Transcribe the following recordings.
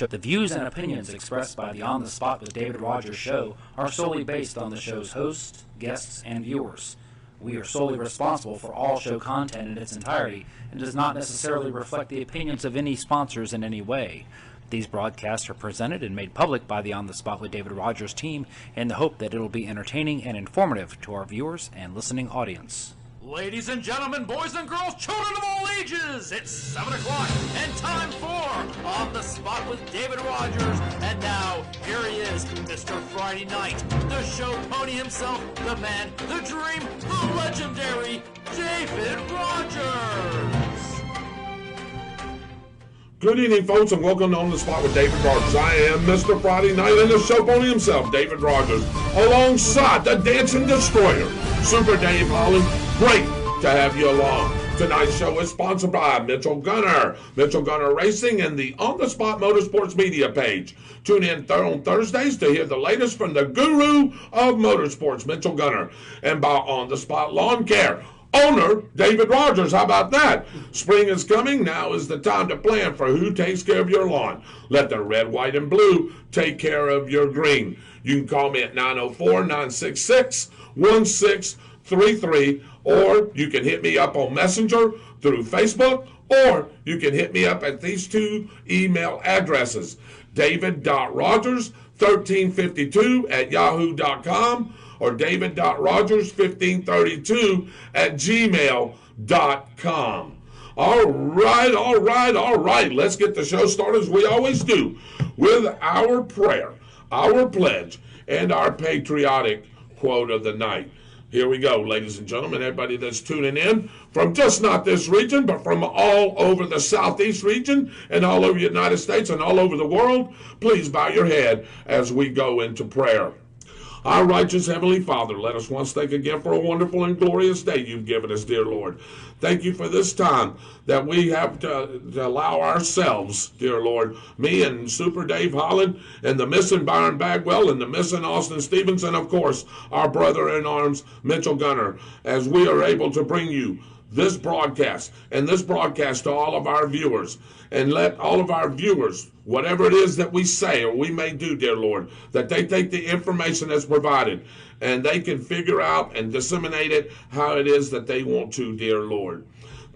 The views and opinions expressed by the On the Spot with David Rodgers show are solely based on the show's hosts, guests, and viewers. We are solely responsible for all show content in its entirety and does not necessarily reflect the opinions of any sponsors in any way. These broadcasts are presented and made public by the On the Spot with David Rodgers team in the hope that it will be entertaining and informative to our viewers and listening audience. Ladies and gentlemen, boys and girls, children of all ages, it's 7 o'clock and time for On the Spot with David Rodgers. And now, here he is, Mr. Friday Night, the show pony himself, the man, the dream, the legendary David Rodgers. Good evening, folks, and welcome to On the Spot with David Rodgers. I am Mr. Friday Night and the show pony himself, David Rodgers, alongside the Dancing Destroyer, Super Dave Holland. Great to have you along. Tonight's show is sponsored by Mitchell Gunner Racing, and the On the Spot Motorsports media page. Tune in on Thursdays to hear the latest from the guru of motorsports, Mitchell Gunner, and by On the Spot Lawn Care owner, David Rodgers. How about that? Spring is coming. Now is the time to plan for who takes care of your lawn. Let the red, white, and blue take care of your green. You can call me at 904-966-1633, or you can hit me up on Messenger through Facebook, or you can hit me up at these two email addresses, david.rodgers1352@yahoo.com or david.rodgers1532 at gmail.com. All right. Let's get the show started as we always do with our prayer, our pledge, and our patriotic quote of the night. Here we go, ladies and gentlemen, everybody that's tuning in from just not this region, but from all over the Southeast region and all over the United States and all over the world, please bow your head as we go into prayer. Our righteous Heavenly Father, let us once thank again for a wonderful and glorious day you've given us, dear Lord. Thank you for this time that we have to allow ourselves, dear Lord, me and Super Dave Holland and the missing Byron Bagwell and the missing Austin Stevens, and of course our brother in arms, Mitchell Gunner, as we are able to bring you this broadcast to all of our viewers, and let all of our viewers, whatever it is that we say or we may do, dear Lord, that they take the information that's provided and they can figure out and disseminate it how it is that they want to, dear Lord.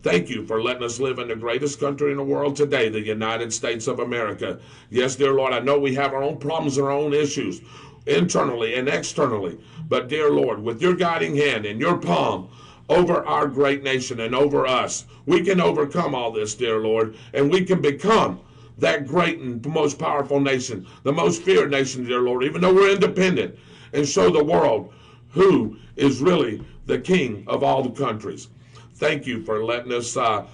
Thank you for letting us live in the greatest country in the world today, the United States of America. Yes, dear Lord, I know we have our own problems, our own issues, internally and externally, but dear Lord, with your guiding hand and your palm over our great nation and over us, we can overcome all this, dear Lord, and we can become that great and most powerful nation, the most feared nation, dear Lord, even though we're independent, and show the world who is really the king of all the countries. Thank you for letting us, to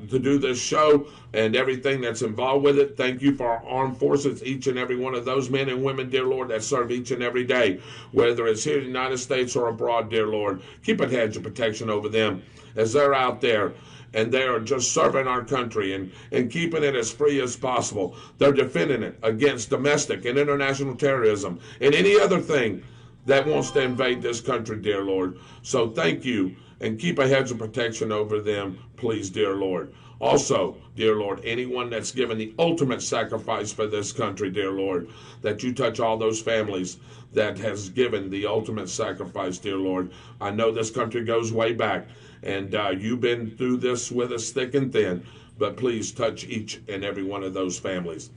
do this show and everything that's involved with it. Thank you for our armed forces, each and every one of those men and women, dear Lord, that serve each and every day, whether it's here in the United States or abroad, dear Lord. Keep a hedge of protection over them as they're out there and they are just serving our country and keeping it as free as possible. They're defending it against domestic and international terrorism and any other thing that wants to invade this country, dear Lord. So thank you, and keep a hedge of protection over them, please, dear Lord. Also, dear Lord, anyone that's given the ultimate sacrifice for this country, dear Lord, that you touch all those families that has given the ultimate sacrifice, dear Lord. I know this country goes way back, and you've been through this with us thick and thin, but please touch each and every one of those families.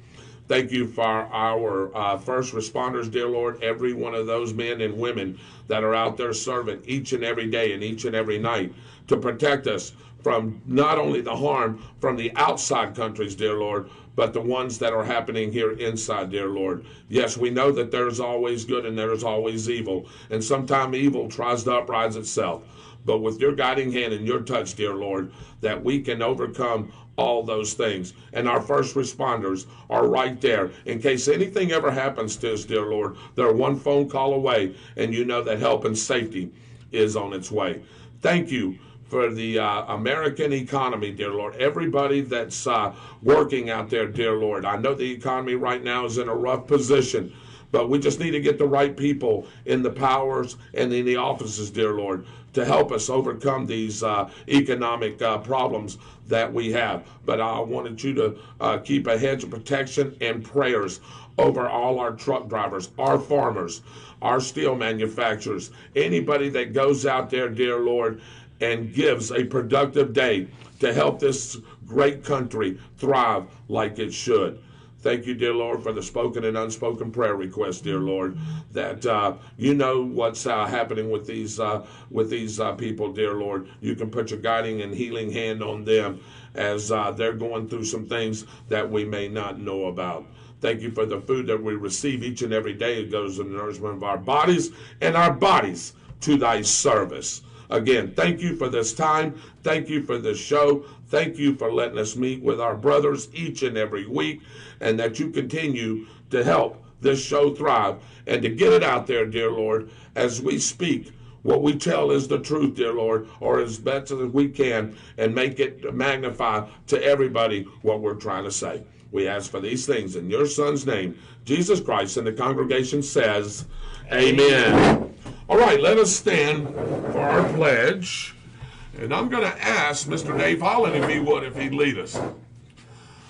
Thank you for our first responders, dear Lord, every one of those men and women that are out there serving each and every day and each and every night to protect us from not only the harm from the outside countries, dear Lord, but the ones that are happening here inside, dear Lord. Yes, we know that there's always good and there's always evil, and sometimes evil tries to uprise itself. But with your guiding hand and your touch, dear Lord, that we can overcome all those things. And our first responders are right there. In case anything ever happens to us, dear Lord, they're one phone call away, and you know that help and safety is on its way. Thank you for the American economy, dear Lord. Everybody that's working out there, dear Lord. I know the economy right now is in a rough position, But we just need to get the right people in the powers and in the offices, dear Lord, to help us overcome these economic problems that we have. But I wanted you to keep a hedge of protection and prayers over all our truck drivers, our farmers, our steel manufacturers, anybody that goes out there, dear Lord, and gives a productive day to help this great country thrive like it should. Thank you, dear Lord, for the spoken and unspoken prayer requests, dear Lord, that you know what's happening with these people, dear Lord. You can put your guiding and healing hand on them as they're going through some things that we may not know about. Thank you for the food that we receive each and every day. It goes in the nourishment of our bodies and our bodies to thy service. Again, thank you for this time. Thank you for this show. Thank you for letting us meet with our brothers each and every week, and that you continue to help this show thrive and to get it out there, dear Lord, as we speak. What we tell is the truth, dear Lord, or as best as we can, and make it magnify to everybody what we're trying to say. We ask for these things in your Son's name, Jesus Christ, and the congregation says, Amen. All right, let us stand for our pledge. And I'm going to ask Mr. Dave Holland, if he would, if he'd lead us.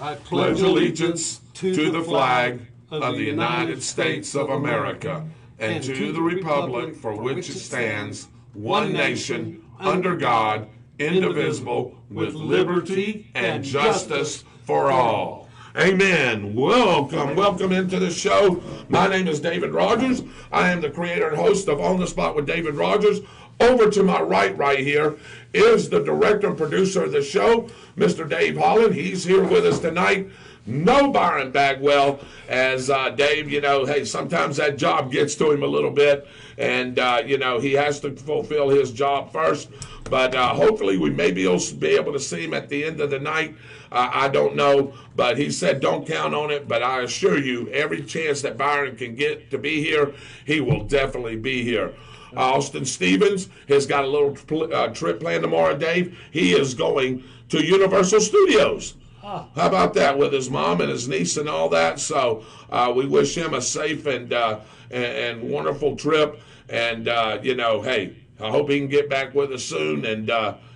I Pledge allegiance to the flag of the United States of America and to the republic for which it stands, one nation, under God, indivisible, with liberty and justice for all. Amen. Welcome into the show. My name is David Rodgers. I am the creator and host of On the Spot with David Rodgers. Over to my right here, is the director and producer of the show, Mr. Dave Holland. He's here with us tonight. No Byron Bagwell, as Dave, hey, sometimes that job gets to him a little bit, and, he has to fulfill his job first. But hopefully we may be able to see him at the end of the night. I don't know, but he said don't count on it. But I assure you, every chance that Byron can get to be here, he will definitely be here. Austin Stevens has got a little trip planned tomorrow, Dave. He is going to Universal Studios. How about that, with his mom and his niece and all that? So we wish him a safe and wonderful trip. And, hey, I hope he can get back with us soon. And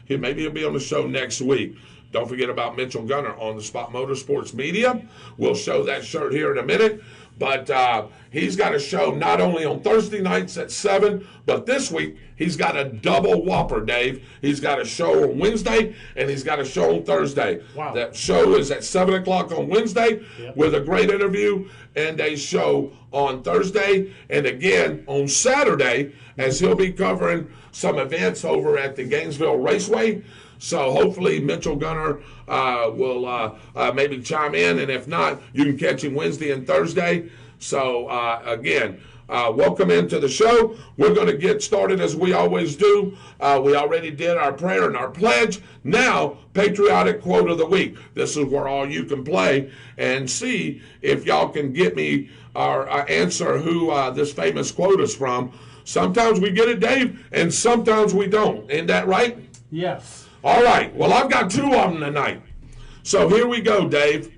maybe he'll be on the show next week. Don't forget about Mitchell Gunner on the Spot Motorsports Media. We'll show that shirt here in a minute. But he's got a show not only on Thursday nights at 7, but this week he's got a double whopper, Dave. He's got a show on Wednesday, and he's got a show on Thursday. Wow. That show is at 7 o'clock on Wednesday with a great interview, and a show on Thursday, and again on Saturday, as he'll be covering some events over at the Gainesville Raceway. So hopefully Mitchell Gunner will maybe chime in, and if not, you can catch him Wednesday and Thursday. So again, welcome into the show. We're going to get started as we always do. We already did our prayer and our pledge. Now, patriotic quote of the week. This is where all you can play and see if y'all can get me or answer who this famous quote is from. Sometimes we get it, Dave, and sometimes we don't. Isn't that right? Yes. All right. Well, I've got two of them tonight. So here we go, Dave.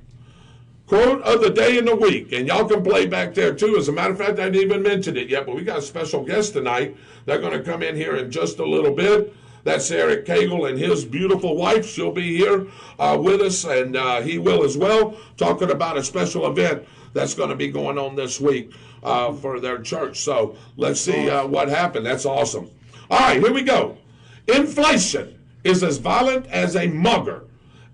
Quote of the day and the week. And y'all can play back there, too. As a matter of fact, I didn't even mention it yet, but we got a special guest tonight. They're going to come in here in just a little bit. That's Eric Cagle and his beautiful wife. She'll be here with us, and he will as well, talking about a special event that's going to be going on this week for their church. So let's see what happened. That's awesome. All right, here we go. Inflation is as violent as a mugger,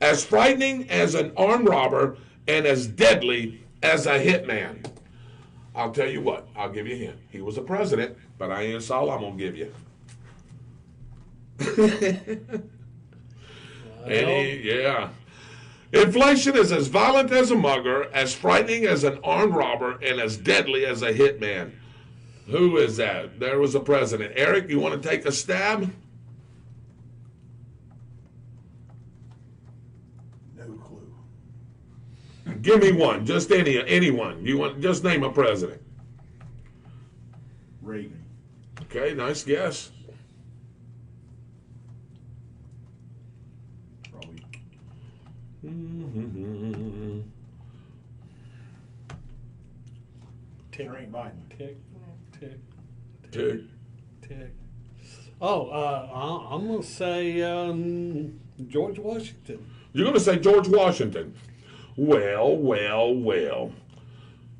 as frightening as an armed robber, and as deadly as a hitman. I'll tell you what, I'll give you a hint. He was a president, but that's all I'm going to give you. Inflation is as violent as a mugger, as frightening as an armed robber, and as deadly as a hitman. Who is that? There was a president. Eric, you want to take a stab? Give me one, just anyone. You want just name a president. Reagan. Okay, nice guess. Probably. Tick. Tick. Tick. Tick. Tick. Oh, I'm going to say George Washington. You're going to say George Washington. Well.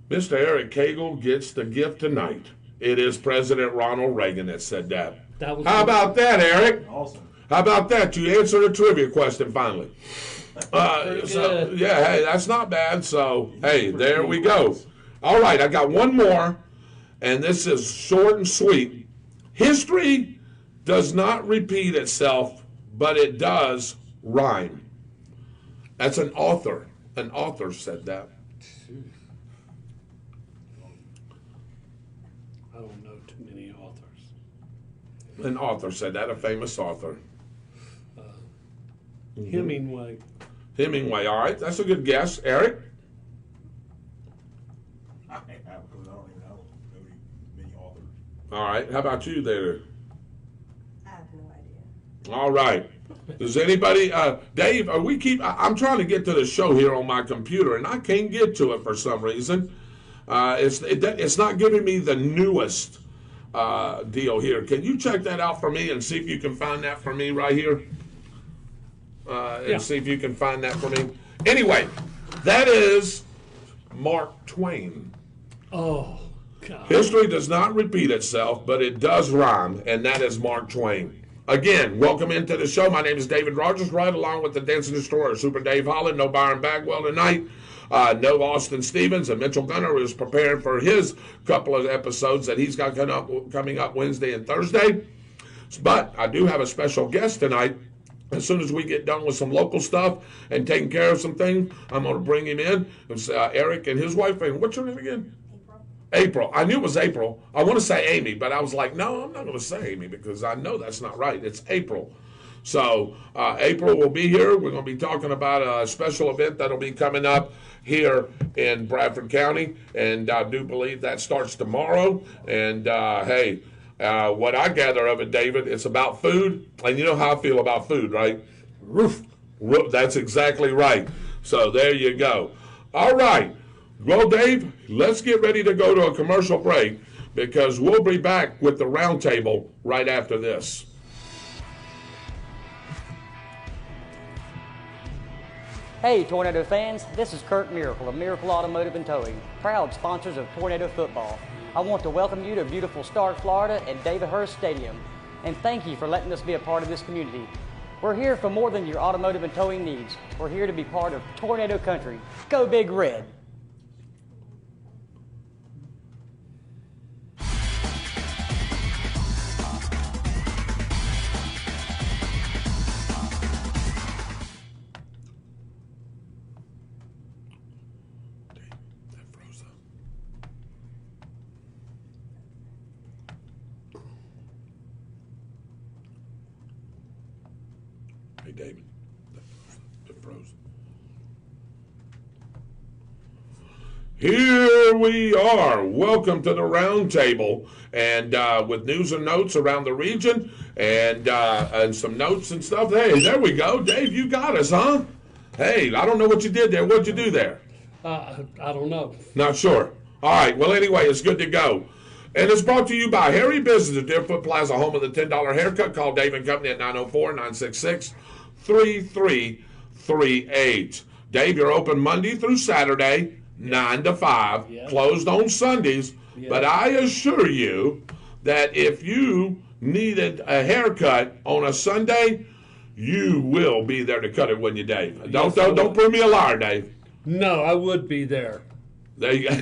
Mr. Eric Cagle gets the gift tonight. It is President Ronald Reagan that said that. How about that, Eric? Awesome. How about that? You answered a trivia question finally. Yeah, hey, that's not bad. So, hey, there we go. All right, I got one more, and this is short and sweet. History does not repeat itself, but it does rhyme. That's an author. An author said that. I don't know too many authors. An author said that, a famous author. Hemingway. Hemingway, all right. That's a good guess. Eric? I have, because I don't even know many authors. All right. How about you there? I have no idea. All right. Does anybody, Dave, I'm trying to get to the show here on my computer, and I can't get to it for some reason. It's not giving me the newest deal here. Can you check that out for me and see if you can find that for me right here? See if you can find that for me. Anyway, that is Mark Twain. Oh, God. History does not repeat itself, but it does rhyme, and that is Mark Twain. Again, welcome into the show. My name is David Rodgers, right along with the Dancing Destroyer, Super Dave Holland. No Byron Bagwell tonight. No Austin Stevens, and Mitchell Gunner is preparing for his couple of episodes that he's got coming up Wednesday and Thursday. But I do have a special guest tonight. As soon as we get done with some local stuff and taking care of some things, I'm going to bring him in. It's Eric and his wife. And what's your name again? April. I knew it was April. I want to say Amy, but I was like, no, I'm not going to say Amy because I know that's not right. It's April. So April will be here. We're going to be talking about a special event that'll be coming up here in Bradford County, and I do believe that starts tomorrow. And hey, what I gather of it, David, it's about food, and you know how I feel about food, right? Roof. That's exactly right. So there you go. All right. Well, Dave, let's get ready to go to a commercial break because we'll be back with the roundtable right after this. Hey Tornado fans, this is Kurt Miracle of Miracle Automotive and Towing, proud sponsors of Tornado Football. I want to welcome you to beautiful Stark, Florida at David Hurst Stadium, and thank you for letting us be a part of this community. We're here for more than your automotive and towing needs. We're here to be part of Tornado Country. Go Big Red! Hey, David, it froze. Here we are. Welcome to the round table, and with news and notes around the region, and some notes and stuff. Hey, there we go, Dave. You got us, huh? Hey, I don't know what you did there. What'd you do there? I don't know. Not sure. All right. Well, anyway, it's good to go. And it's brought to you by Harry Business at Deerfoot Plaza, home of the $10 haircut. Call Dave and Company at 904-966-3338. Dave, you're open Monday through Saturday, 9 to 5, closed on Sundays. But I assure you that if you needed a haircut on a Sunday, you will be there to cut it, wouldn't you, Dave? Don't prove me a liar, Dave. No, I would be there. There you go.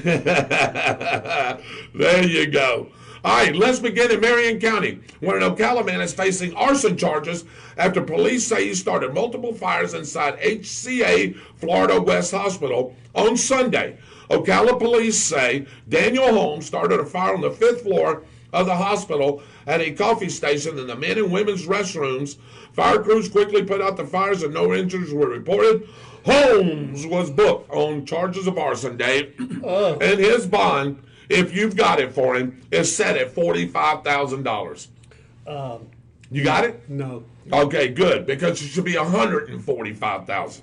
There you go. All right, let's begin in Marion County, where an Ocala man is facing arson charges after police say he started multiple fires inside HCA Florida West Hospital on Sunday. Ocala police say Daniel Holmes started a fire on the 5th floor of the hospital at a coffee station in the men and women's restrooms. Fire crews quickly put out the fires and no injuries were reported. Holmes was booked on charges of arson, Dave, and his bond, if you've got it for him, is set at $45,000. You got it? No. Okay, good, because it should be $145,000.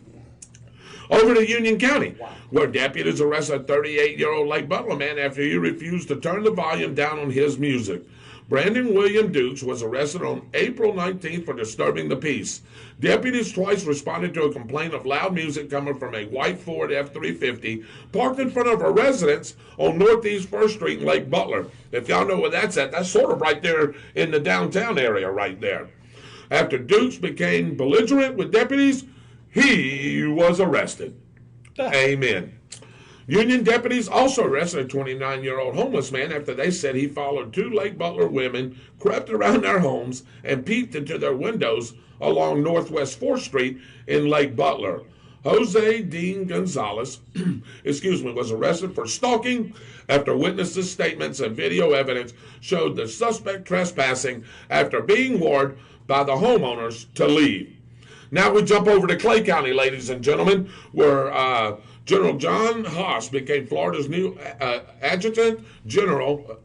Over to Union County, where deputies arrested a 38-year-old Lake Butler man after he refused to turn the volume down on his music. Brandon William Dukes was arrested on April 19th for disturbing the peace. Deputies twice responded to a complaint of loud music coming from a white Ford F-350 parked in front of a residence on Northeast 1st Street in Lake Butler. If y'all know where that's at, that's sort of right there in the downtown area right there. After Dukes became belligerent with deputies, he was arrested. Amen. Union deputies also arrested a 29-year-old homeless man after they said he followed two Lake Butler women, crept around their homes, and peeped into their windows along Northwest 4th Street in Lake Butler. Jose Dean Gonzalez, was arrested for stalking after witnesses' statements and video evidence showed the suspect trespassing after being warned by the homeowners to leave. Now we jump over to Clay County, ladies and gentlemen, where General John Haas became Florida's new Adjutant General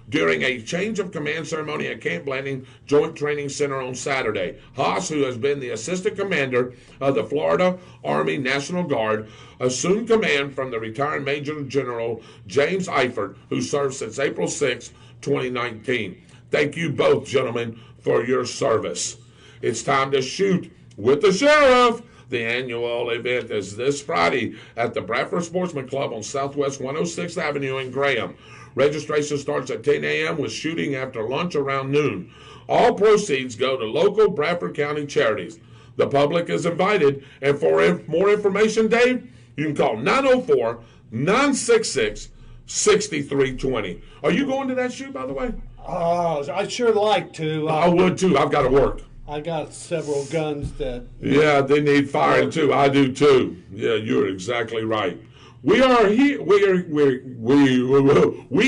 during a change of command ceremony at Camp Blanding Joint Training Center on Saturday. Haas, who has been the assistant commander of the Florida Army National Guard, assumed command from the retired Major General James Eifert, who served since April 6, 2019. Thank you both, gentlemen, for your service. It's time to shoot with the sheriff. The annual event is this Friday at the Bradford Sportsman Club on Southwest 106th Avenue in Graham. Registration starts at 10 a.m. with shooting after lunch around noon. All proceeds go to local Bradford County charities. The public is invited, and for more information, Dave, you can call 904-966-6320. Are you going to that shoot, by the way? I'd sure like to. I would, too. I've got to work. I got several guns that... Yeah, they need firing too. I do too. Yeah, you're exactly right. We are here. We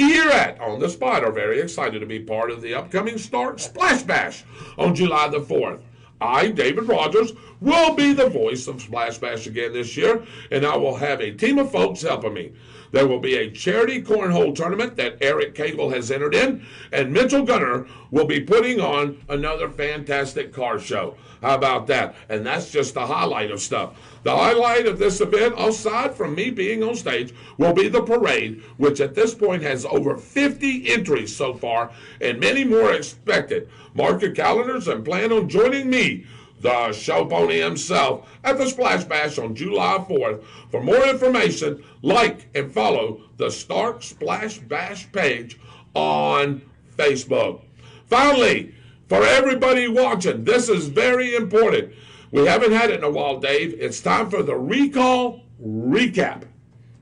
here at On the Spot are very excited to be part of the upcoming Start Splash Bash on July the 4th. I, David Rodgers, will be the voice of Splash Bash again this year, and I will have a team of folks helping me. There will be a charity cornhole tournament that Eric Cagle has entered in, and Mitchell Gunner will be putting on another fantastic car show. How about that? And that's just the highlight of stuff. The highlight of this event, aside from me being on stage, will be the parade, which at this point has over 50 entries so far, and many more expected. Mark your calendars and plan on joining me, the show pony himself, at the Splash Bash on July 4th. For more information, like and follow the Start Splash Bash page on Facebook. Finally, for everybody watching, this is very important. We haven't had it in a while, Dave. It's time for the recall recap.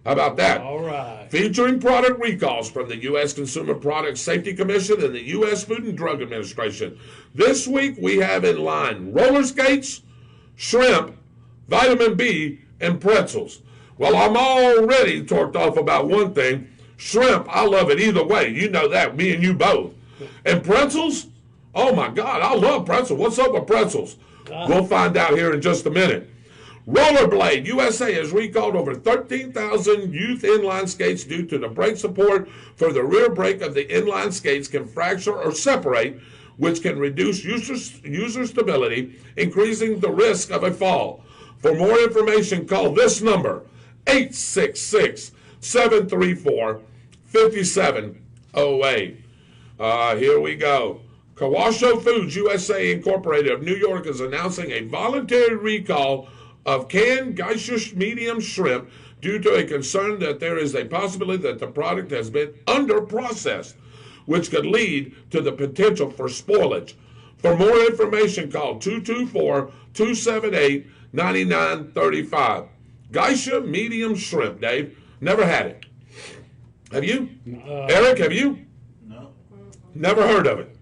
How about that? All right. Featuring product recalls from the U.S. Consumer Product Safety Commission and the U.S. Food and Drug Administration. This week we have in line roller skates, shrimp, vitamin B, and pretzels. Well, I'm already torqued off about one thing. Shrimp, I love it either way. You know that, me and you both. And pretzels? Oh, my God, I love pretzels. What's up with pretzels? We'll find out here in just a minute. Rollerblade USA has recalled over 13,000 youth inline skates due to the brake support for the rear brake of the inline skates can fracture or separate, which can reduce user stability, increasing the risk of a fall. For more information, call this number, 866-734-5708. Here we go. Kawasho Foods USA Incorporated of New York is announcing a voluntary recall of canned Geisha medium shrimp due to a concern that there is a possibility that the product has been under-processed, which could lead to the potential for spoilage. For more information, call 224-278-9935. Geisha medium shrimp, Dave. Never had it. Have you? Eric, have you? No. Never heard of it.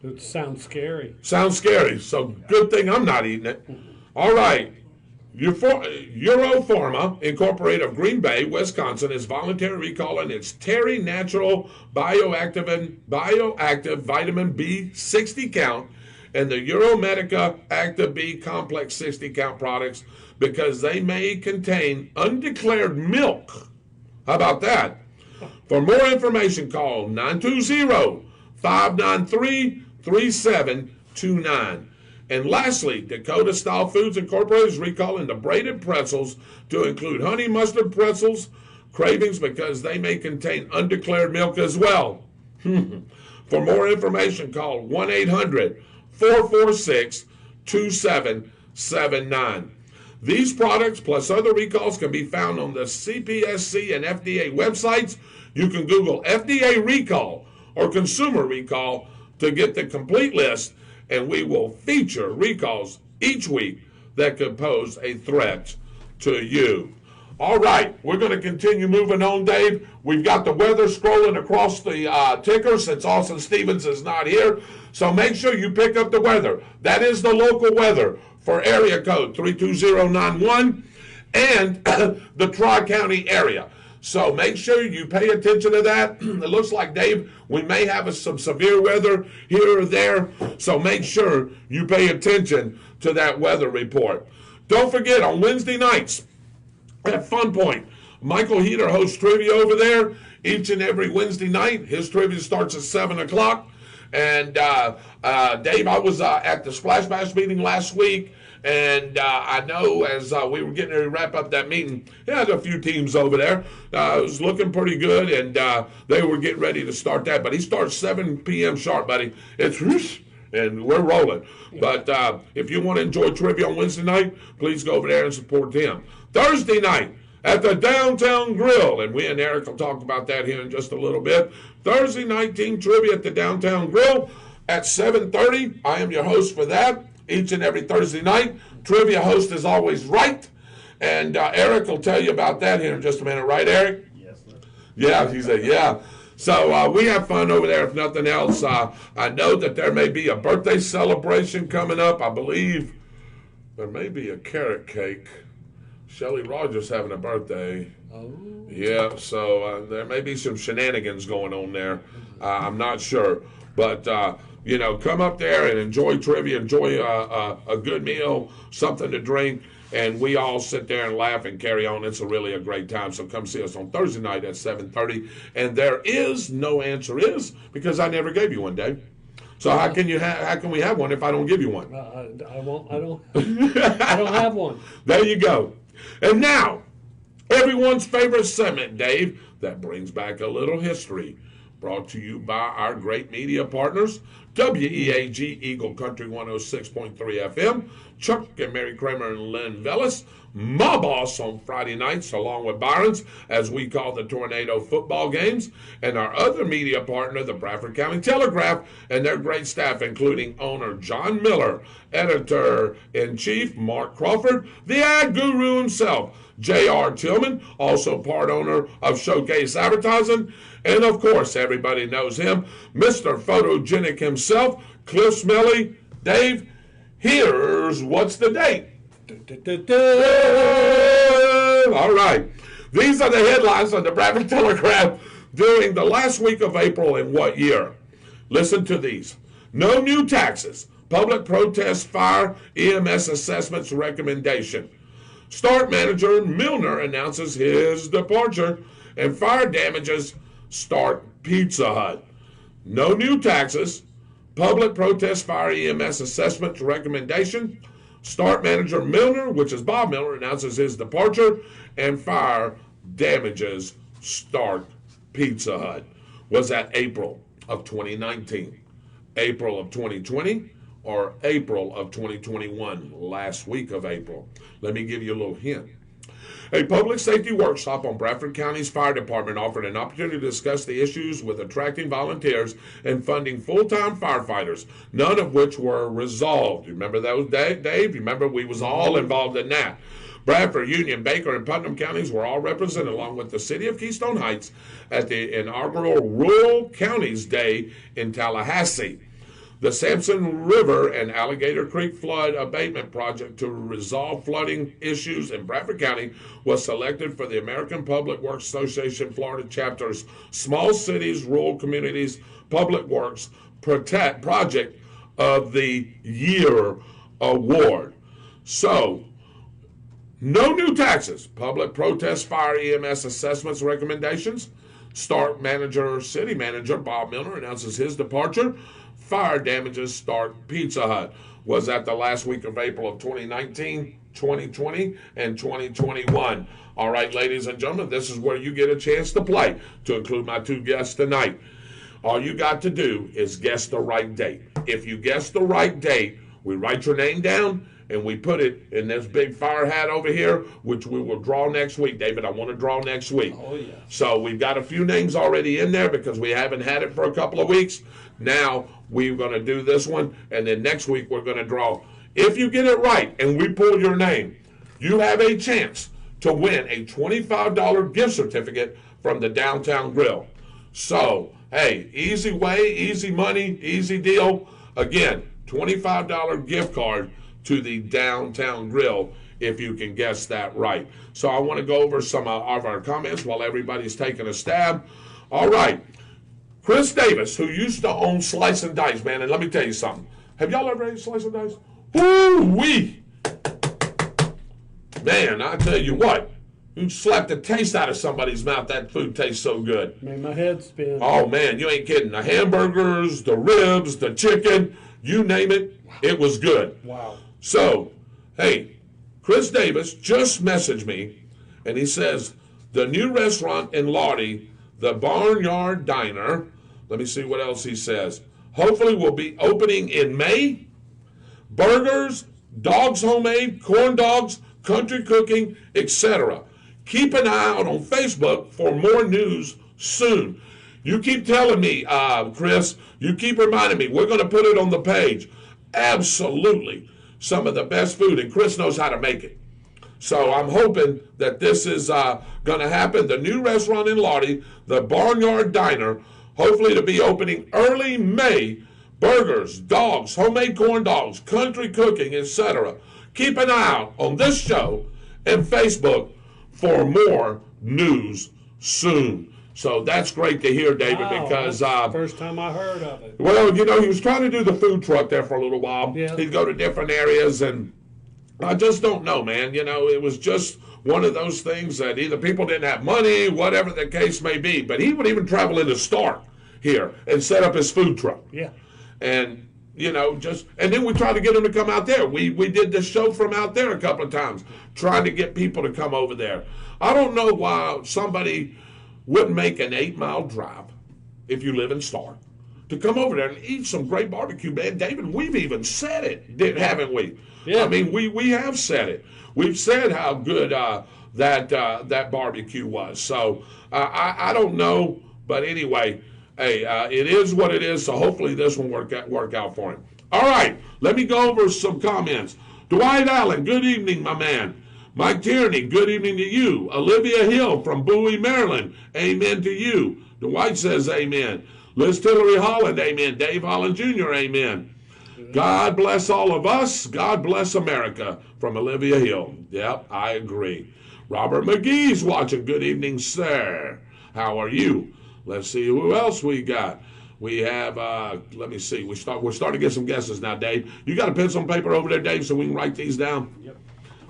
It sounds scary. Sounds scary, so good thing I'm not eating it. All right. Europharma Incorporated of Green Bay, Wisconsin, is voluntarily recalling its Terry Natural Bioactive Vitamin B 60 count and the Euromedica Active B Complex 60 count products because they may contain undeclared milk. How about that? For more information, call 920-593-3729. And lastly, Dakota Style Foods Incorporated is recalling the braided pretzels to include honey mustard pretzels cravings because they may contain undeclared milk as well. For more information, call 1-800-446-2779. These products plus other recalls can be found on the CPSC and FDA websites. You can Google FDA recall or consumer recall to get the complete list, and we will feature recalls each week that could pose a threat to you. All right, we're going to continue moving on, Dave. We've got the weather scrolling across the ticker since Austin Stevens is not here. So make sure you pick up the weather. That is the local weather for area code 32091 and the Tri-County area. So make sure you pay attention to that. It looks like, Dave, we may have some severe weather here or there. So make sure you pay attention to that weather report. Don't forget, on Wednesday nights at Fun Point, Michael Heater hosts trivia over there each and every Wednesday night. His trivia starts at 7 o'clock. And Dave, I was at the Splash Bash meeting last week. And I know as we were getting ready to wrap up that meeting, he had a few teams over there. It was looking pretty good, and they were getting ready to start that. But he starts 7 p.m. sharp, buddy. It's whoosh, and we're rolling. But if you want to enjoy trivia on Wednesday night, please go over there and support him. Thursday night at the Downtown Grill, and we and Eric will talk about that here in just a little bit. Thursday night team trivia at the Downtown Grill at 7:30. I am your host for that. Each and every Thursday night. Trivia host is always right. And Eric will tell you about that here in just a minute. Right, Eric? Yes, sir. Yeah, he said, yeah. So we have fun over there, if nothing else. I know that there may be a birthday celebration coming up. I believe there may be a carrot cake. Shelly Rogers having a birthday. Oh. Yeah, so there may be some shenanigans going on there. I'm not sure. But you know, come up there and enjoy trivia, enjoy a good meal, something to drink, and we all sit there and laugh and carry on. It's really a great time. So come see us on Thursday night at 7:30. And there is no answer is because I never gave you one, Dave. So how can we have one if I don't give you one? I won't. I don't. I don't have one. There you go. And now, everyone's favorite segment, Dave, that brings back a little history. Brought to you by our great media partners, WEAG Eagle Country 106.3 FM, Chuck and Mary Kramer and Lynn Vellis, my boss on Friday nights, along with Byron's, as we call the Tornado football games, and our other media partner, the Bradford County Telegraph, and their great staff, including owner John Miller, editor-in-chief Mark Crawford, the ad guru himself, J.R. Tillman, also part owner of Showcase Advertising, and of course, everybody knows him, Mr. Photogenic himself, Cliff Smelly. Dave, here's what's the date. All right. These are the headlines on the Bradford Telegraph during the last week of April in what year? Listen to these. No new taxes. Public protest fire EMS assessments recommendation. Start manager Milner announces his departure, and fire damages start Pizza Hut. No new taxes. Public protest fire EMS assessment recommendation. Start manager Milner, which is Bob Miller, announces his departure, and fire damages start Pizza Hut. Was that April of 2019, April of 2020, or April of 2021, last week of April? Let me give you a little hint. A public safety workshop on Bradford County's fire department offered an opportunity to discuss the issues with attracting volunteers and funding full-time firefighters, none of which were resolved. You remember those, Dave? You remember we was all involved in that. Bradford, Union, Baker, and Putnam counties were all represented along with the city of Keystone Heights at the inaugural Rural Counties Day in Tallahassee. The Sampson River and Alligator Creek Flood Abatement Project to resolve flooding issues in Bradford County was selected for the American Public Works Association Florida Chapter's Small Cities, Rural Communities Public Works Project of the Year Award. So, no new taxes. Public protest fire EMS assessments recommendations. Start manager, city manager Bob Miller announces his departure. Fire damages start Pizza Hut. was at the last week of April of 2019, 2020, and 2021. All right, ladies and gentlemen, this is where you get a chance to play, to include my two guests tonight. All you got to do is guess the right date. If you guess the right date, we write your name down, and we put it in this big fire hat over here, which we will draw next week. David, I want to draw next week. Oh, yeah. So we've got a few names already in there because we haven't had it for a couple of weeks. Now we're going to do this one, and then next week we're going to draw. If you get it right and we pull your name, you have a chance to win a $25 gift certificate from the Downtown Grill. So, hey, easy way, easy money, easy deal. Again, $25 gift card to the Downtown Grill if you can guess that right. So I want to go over some of our comments while everybody's taking a stab. All right. Chris Davis, who used to own Slice and Dice, man, and let me tell you something. Have y'all ever ate Slice and Dice? Woo-wee! Man, I tell you what, you slap the taste out of somebody's mouth, that food tastes so good. Made my head spin. Oh, man, you ain't kidding. The hamburgers, the ribs, the chicken, you name it, it was good. Wow. So, hey, Chris Davis just messaged me, and he says, the new restaurant in Lottie, the Barnyard Diner, let me see what else he says, hopefully will be opening in May. Burgers, dogs homemade, corn dogs, country cooking, etc. Keep an eye out on Facebook for more news soon. You keep telling me, Chris, you keep reminding me, we're going to put it on the page. Absolutely. Some of the best food, and Chris knows how to make it. So I'm hoping that this is going to happen. The new restaurant in Lottie, the Barnyard Diner, hopefully to be opening early May. Burgers, dogs, homemade corn dogs, country cooking, etc. Keep an eye out on this show and Facebook for more news soon. So that's great to hear, David, Wow, because that's the first time I heard of it. well, you know, he was trying to do the food truck there for a little while. Yeah. He'd go to different areas, and I just don't know, man. You know, it was just one of those things that either people didn't have money, whatever the case may be. But he would even travel into Stark here and set up his food truck. Yeah. And, you know, and then we tried to get him to come out there. We did this show from out there a couple of times, trying to get people to come over there. I don't know why somebody wouldn't make an 8-mile drive if you live in Stark to come over there and eat some great barbecue, man. David, we've even said it, haven't we? Yeah. I mean, we have said it. We've said how good that barbecue was. So I don't know, but anyway, hey, it is what it is. So hopefully this will work out for him. All right, let me go over some comments. Dwight Allen, good evening, my man. Mike Tierney, good evening to you. Olivia Hill from Bowie, Maryland, amen to you. Dwight says amen. Liz Tillery Holland, amen. Dave Holland Jr., amen. God bless all of us. God bless America, from Olivia Hill. Yep, I agree. Robert McGee's watching. Good evening, sir. How are you? Let's see who else we got. We have, let me see. We're starting to get some guesses now, Dave. You got a pencil and paper over there, Dave, so we can write these down? Yep.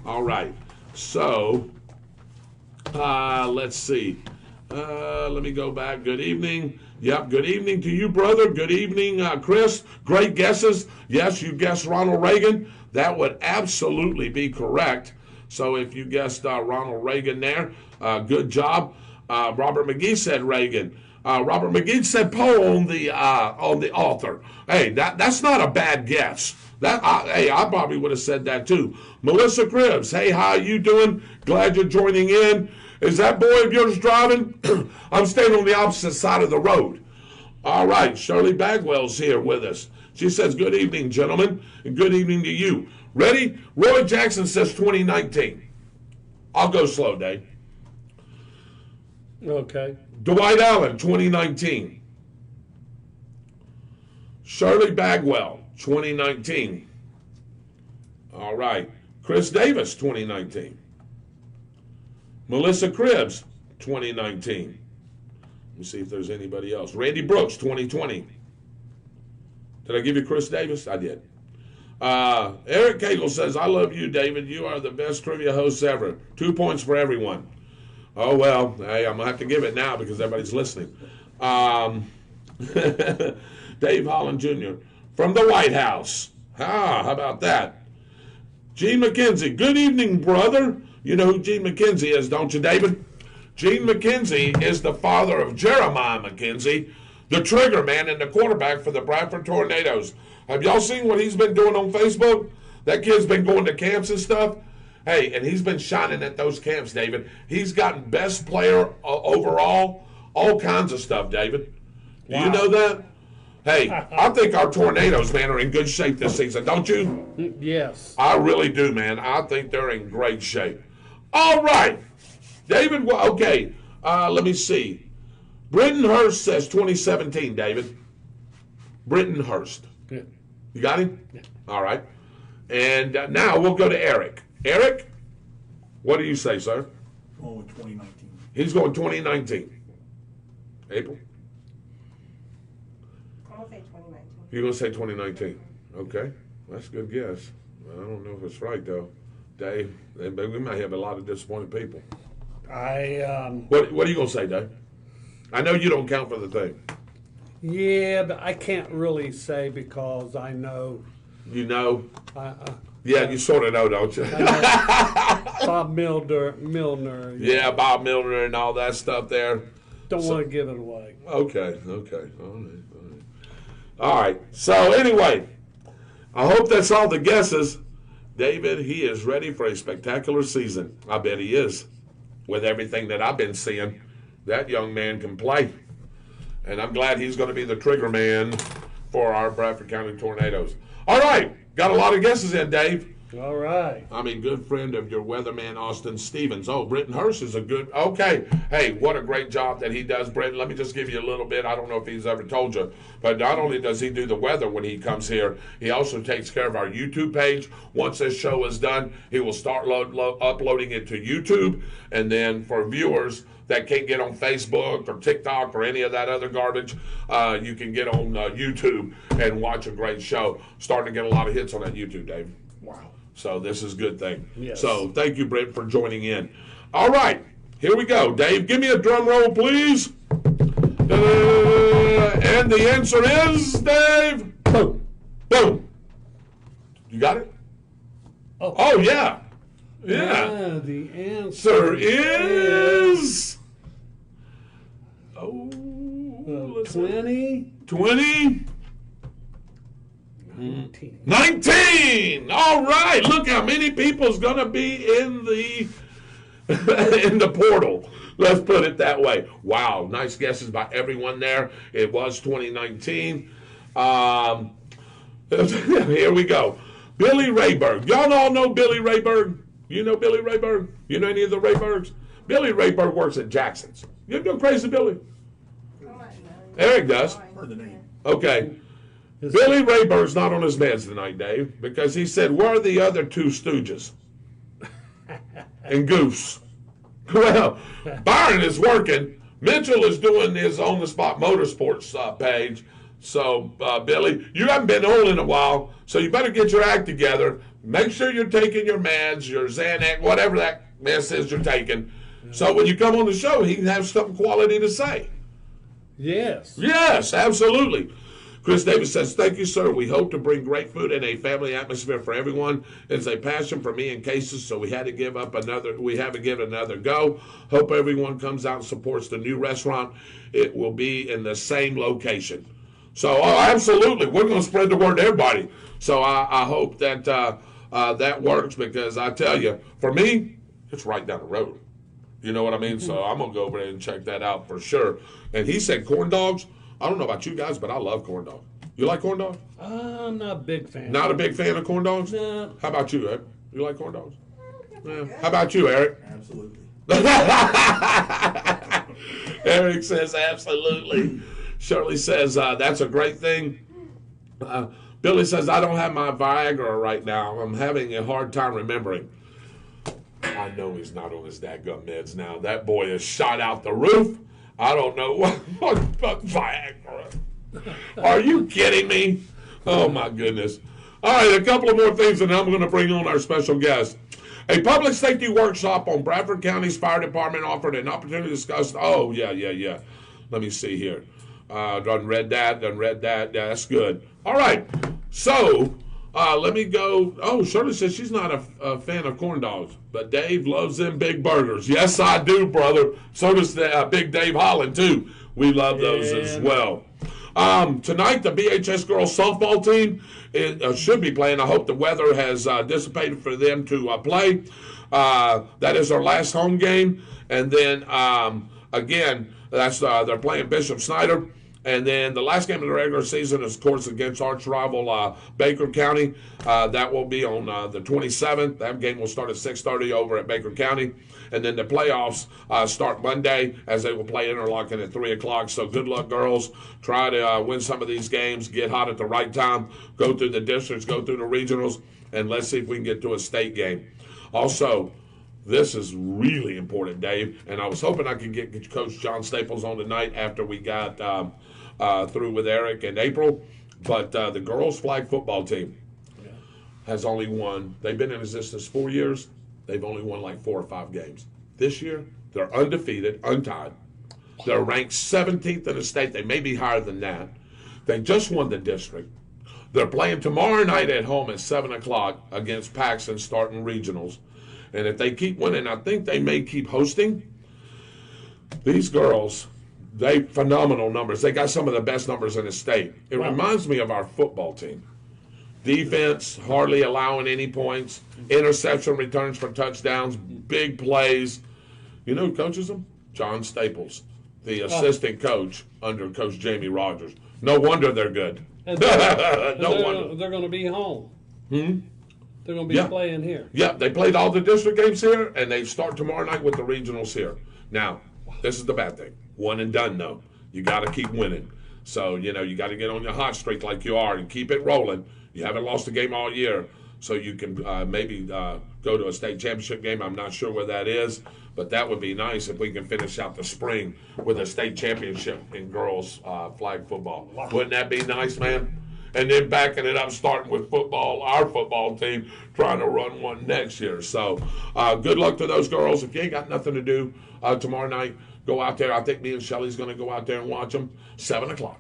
All right. So, let's see. Let me go back. Good evening. Yep, good evening to you, brother. Good evening, Chris. Great guesses. Yes, you guessed Ronald Reagan. That would absolutely be correct. So if you guessed Ronald Reagan there, good job. Robert McGee said Reagan. Robert McGee said Poe on the author. Hey, that's not a bad guess. I probably would have said that too. Melissa Cribbs, hey, how you doing? Glad you're joining in. Is that boy of yours driving? I'm staying on the opposite side of the road. All right, Shirley Bagwell's here with us. She says, good evening, gentlemen, and good evening to you. Ready? Roy Jackson says 2019. I'll go slow, Dave. Okay. Dwight Allen, 2019. Shirley Bagwell, 2019. All right. Chris Davis, 2019. Melissa Cribbs, 2019. Let me see if there's anybody else. Randy Brooks, 2020. Did I give you Chris Davis? I did. Eric Cagle says, I love you, David. You are the best trivia hosts ever. 2 points for everyone. Oh, well, hey, I'm going to have to give it now because everybody's listening. Dave Holland Jr. from the White House. How about that? Gene McKenzie, good evening, brother. You know who Gene McKenzie is, don't you, David? Gene McKenzie is the father of Jeremiah McKenzie, the trigger man and the quarterback for the Bradford Tornadoes. Have y'all seen what he's been doing on Facebook? That kid's been going to camps and stuff. Hey, and he's been shining at those camps, David. He's gotten best player overall, all kinds of stuff, David. Do you know that? Hey, I think our Tornadoes, man, are in good shape this season, don't you? Yes. I really do, man. I think they're in great shape. All right. David, okay, let me see. Britton Hurst says 2017, David. Britton Hurst. Yeah. You got him? Yeah. All right. And now we'll go to Eric. Eric, what do you say, sir? Going with 2019. He's going 2019. April? I'm gonna say 2019. You're going to say 2019. Okay. That's a good guess. I don't know if it's right, though. Dave, we might have a lot of disappointed people. What are you going to say, Dave? I know you don't count for the thing. Yeah, but I can't really say because I know. You know? Yeah, you sort of know, don't you? Bob Milner. Yeah, Bob Milner and all that stuff there. Don't want to give it away. Okay. All right. So anyway, I hope that's all the guesses. David, he is ready for a spectacular season. I bet he is. With everything that I've been seeing, that young man can play. And I'm glad he's going to be the trigger man for our Bradford County Tornadoes. All right. Got a lot of guesses in, Dave. All right. I'm a good friend of your weatherman, Austin Stevens. Oh, Britton Hurst is a good, okay. Hey, what a great job that he does, Britton. Let me just give you a little bit. I don't know if he's ever told you, but not only does he do the weather when he comes here, he also takes care of our YouTube page. Once this show is done, he will start uploading it to YouTube. And then for viewers that can't get on Facebook or TikTok or any of that other garbage, you can get on YouTube and watch a great show. Starting to get a lot of hits on that YouTube, Dave. Wow. So this is a good thing. Yes. So thank you, Brent, for joining in. All right, here we go. Dave, give me a drum roll, please. And the answer is, Dave, boom, boom. You got it? Oh yeah. Yeah. The answer is 20. 20. 19. 19. All right. Look how many people's going to be in the in the portal. Let's put it that way. Wow. Nice guesses by everyone there. It was 2019. Here we go. Billy Rayberg. Y'all all know Billy Rayberg? You know Billy Rayberg? You know any of the Raybergs? Billy Rayberg works at Jackson's. You know Crazy Billy? Eric does. Heard the name. Okay. Billy Rayberg's not on his meds tonight, Dave, because he said, where are the other two stooges? And Goose. Well, Byron is working. Mitchell is doing his on-the-spot motorsports page. So, Billy, you haven't been on in a while, so you better get your act together. Make sure you're taking your meds, your Xanax, whatever that mess is you're taking. So when you come on the show, he can have something quality to say. Yes. Yes, absolutely. Chris Davis says, thank you, sir. We hope to bring great food and a family atmosphere for everyone. It's a passion for me in cases, so we had to give another go. Hope everyone comes out and supports the new restaurant. It will be in the same location. So, absolutely, we're going to spread the word to everybody. So I hope that that works, because I tell you, for me, it's right down the road. You know what I mean? So I'm going to go over there and check that out for sure. And he said corn dogs. I don't know about you guys, but I love corn dogs. You like corn dogs? I'm not a big fan. Not a big fan of corn dogs? No. How about you, Eric? You like corn dogs? Yeah. How about you, Eric? Absolutely. Eric says absolutely. Shirley says that's a great thing. Billy says, I don't have my Viagra right now. I'm having a hard time remembering. I know he's not on his dadgum meds now. That boy is shot out the roof. I don't know what Viagra. Are you kidding me? Oh, my goodness. All right, a couple of more things, and I'm going to bring on our special guest. A public safety workshop on Bradford County's Fire Department offered an opportunity to discuss. Oh, yeah. Let me see here. Done read that. Yeah, that's good. All right. So, Let me go. Oh, Shirley says she's not a fan of corn dogs, but Dave loves them big burgers. Yes, I do, brother. So does Big Dave Holland, too. We love those as well. Tonight, the BHS girls softball team should be playing. I hope the weather has dissipated for them to play. That is our last home game. And then, again, they're playing Bishop Snyder. And then the last game of the regular season is, of course, against arch rival Baker County. That will be on the 27th. That game will start at 6:30 over at Baker County. And then the playoffs start Monday as they will play Interlochen at 3 o'clock. So good luck, girls. Try to win some of these games, get hot at the right time, go through the districts, go through the regionals, and let's see if we can get to a state game. Also, this is really important, Dave, and I was hoping I could get Coach John Staples on tonight after we got through with Eric and April, but the girls' flag football team has only won. They've been in existence 4 years. They've only won like 4 or 5 games. This year, they're undefeated, untied. They're ranked 17th in the state. They may be higher than that. They just won the district. They're playing tomorrow night at home at 7 o'clock against Paxton, starting regionals. And if they keep winning, I think they may keep hosting. These girls, they phenomenal numbers. They got some of the best numbers in the state. It reminds me of our football team. Defense, hardly allowing any points. Interception returns for touchdowns. Big plays. You know who coaches them? John Staples, the assistant coach under Coach Jamie Rodgers. No wonder they're good. No wonder. They're going to be home. They're going to be playing here. Yeah, they played all the district games here, and they start tomorrow night with the regionals here. Now, this is the bad thing. One and done, though. You got to keep winning. So, you got to get on your hot streak like you are and keep it rolling. You haven't lost a game all year, so you can maybe go to a state championship game. I'm not sure where that is, but that would be nice if we can finish out the spring with a state championship in girls flag football. Wouldn't that be nice, man? And then backing it up, starting with football, our football team, trying to run one next year. So good luck to those girls. If you ain't got nothing to do tomorrow night, go out there. I think me and Shelly's going to go out there and watch them. 7 o'clock.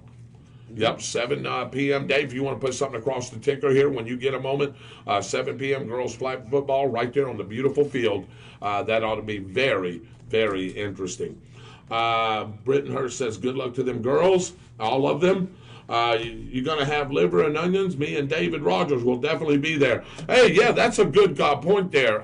Yep, 7 p.m. Dave, if you want to put something across the ticker here when you get a moment, 7 p.m. girls flag football right there on the beautiful field. That ought to be very, very interesting. Britton Hurst says, good luck to them girls, all of them. You're going to have liver and onions. Me and David Rodgers will definitely be there. Hey, yeah, that's a good point there,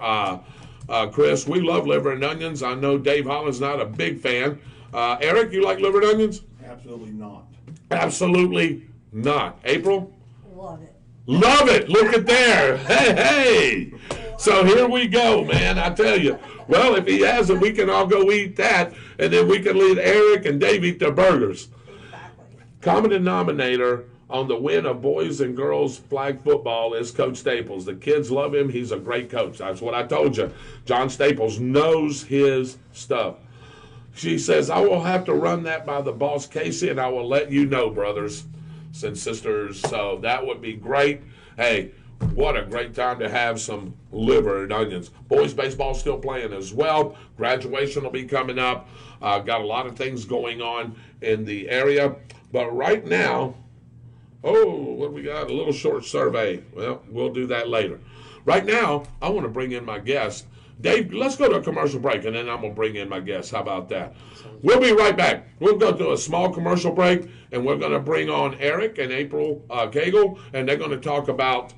Chris. We love liver and onions. I know Dave Holland's not a big fan. Eric, you like liver and onions? Absolutely not. Absolutely not. April? Love it. Love it. Look at there. Hey. So here we go, man. I tell you. Well, if he has it, we can all go eat that, and then we can leave Eric and Dave eat their burgers. Exactly. Common denominator on the win of boys and girls flag football is Coach Staples. The kids love him. He's a great coach. That's what I told you. John Staples knows his stuff. She says, I will have to run that by the boss, Casey, and I will let you know, brothers and sisters. So that would be great. Hey, what a great time to have some liver and onions. Boys baseball still playing as well. Graduation will be coming up. Got a lot of things going on in the area. But right now, what we got? A little short survey. Well, we'll do that later. Right now, I want to bring in my guest. Dave, let's go to a commercial break, and then I'm going to bring in my guest. How about that? We'll be right back. We'll go to a small commercial break, and we're going to bring on Eric and April Cagle, and they're going to talk about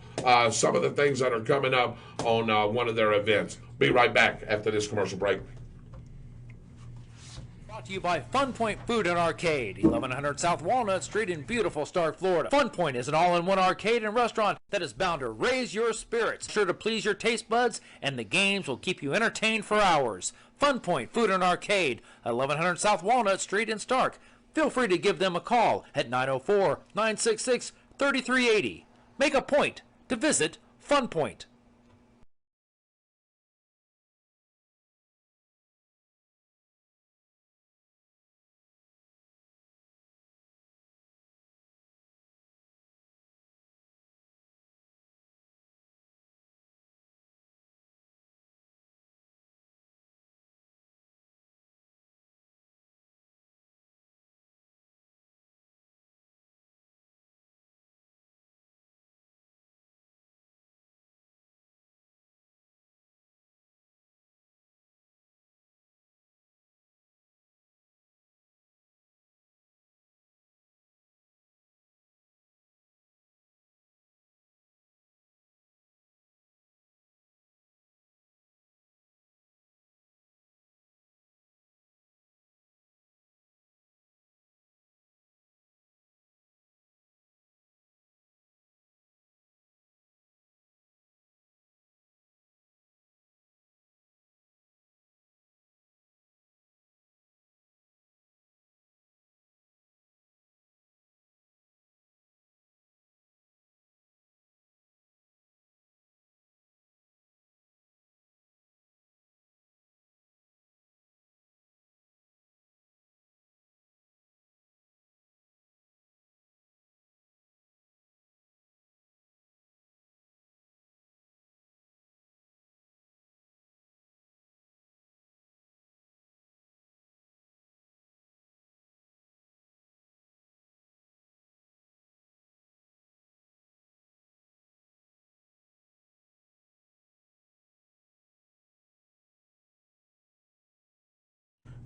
some of the things that are coming up on one of their events. Be right back after this commercial break. Brought to you by Fun Point Food and Arcade, 1100 South Walnut Street in beautiful Stark, Florida. Fun Point is an all-in-one arcade and restaurant that is bound to raise your spirits, sure to please your taste buds, and the games will keep you entertained for hours. Fun Point Food and Arcade, 1100 South Walnut Street in Stark. Feel free to give them a call at 904-966-3380. Make a point to visit Fun Point.